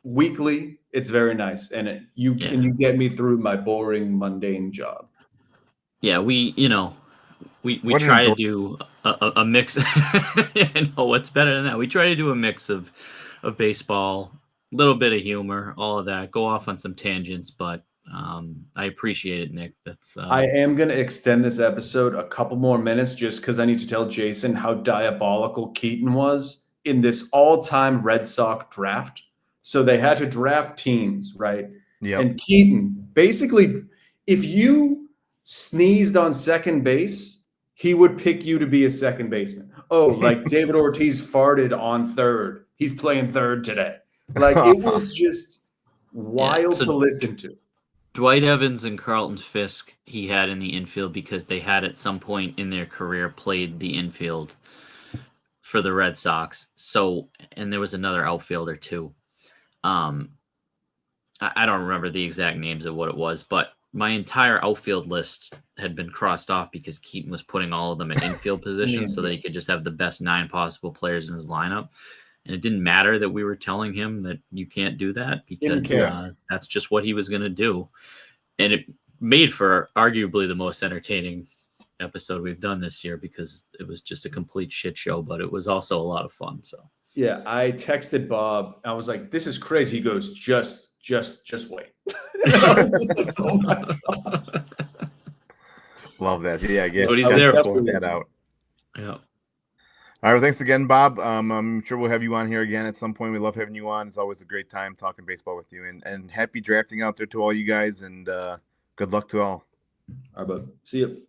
weekly. It's very nice. And you get me through my boring, mundane job. Yeah, we try to do a mix. I know what's better than that. We try to do a mix of baseball, a little bit of humor, all of that. Go off on some tangents, but I appreciate it, Nick. I am going to extend this episode a couple more minutes just because I need to tell Jason how diabolical Keaton was in this all-time Red Sox draft. So they had to draft teams, right? Yeah. And Keaton, basically, if you sneezed on second base, he would pick you to be a second baseman. Oh, like David Ortiz farted on third. He's playing third today. Like it was just wild to listen to. Dwight Evans and Carlton Fisk he had in the infield because they had at some point in their career played the infield for the Red Sox. So, and there was another outfielder too. I don't remember the exact names of what it was, but my entire outfield list had been crossed off because Keaton was putting all of them at infield positions so that he could just have the best 9 possible players in his lineup. And it didn't matter that we were telling him that you can't do that because that's just what he was going to do. And it made for arguably the most entertaining episode we've done this year because it was just a complete shit show, but it was also a lot of fun. So yeah, I texted Bob. I was like, "This is crazy." He goes, "Just wait." I was just like, "Oh my god!" Love that. Yeah, I guess what he's there for that out. Yeah. All right, well, thanks again, Bob. I'm sure we'll have you on here again at some point. We love having you on. It's always a great time talking baseball with you. And happy drafting out there to all you guys, and good luck to all. All right, bud. See you.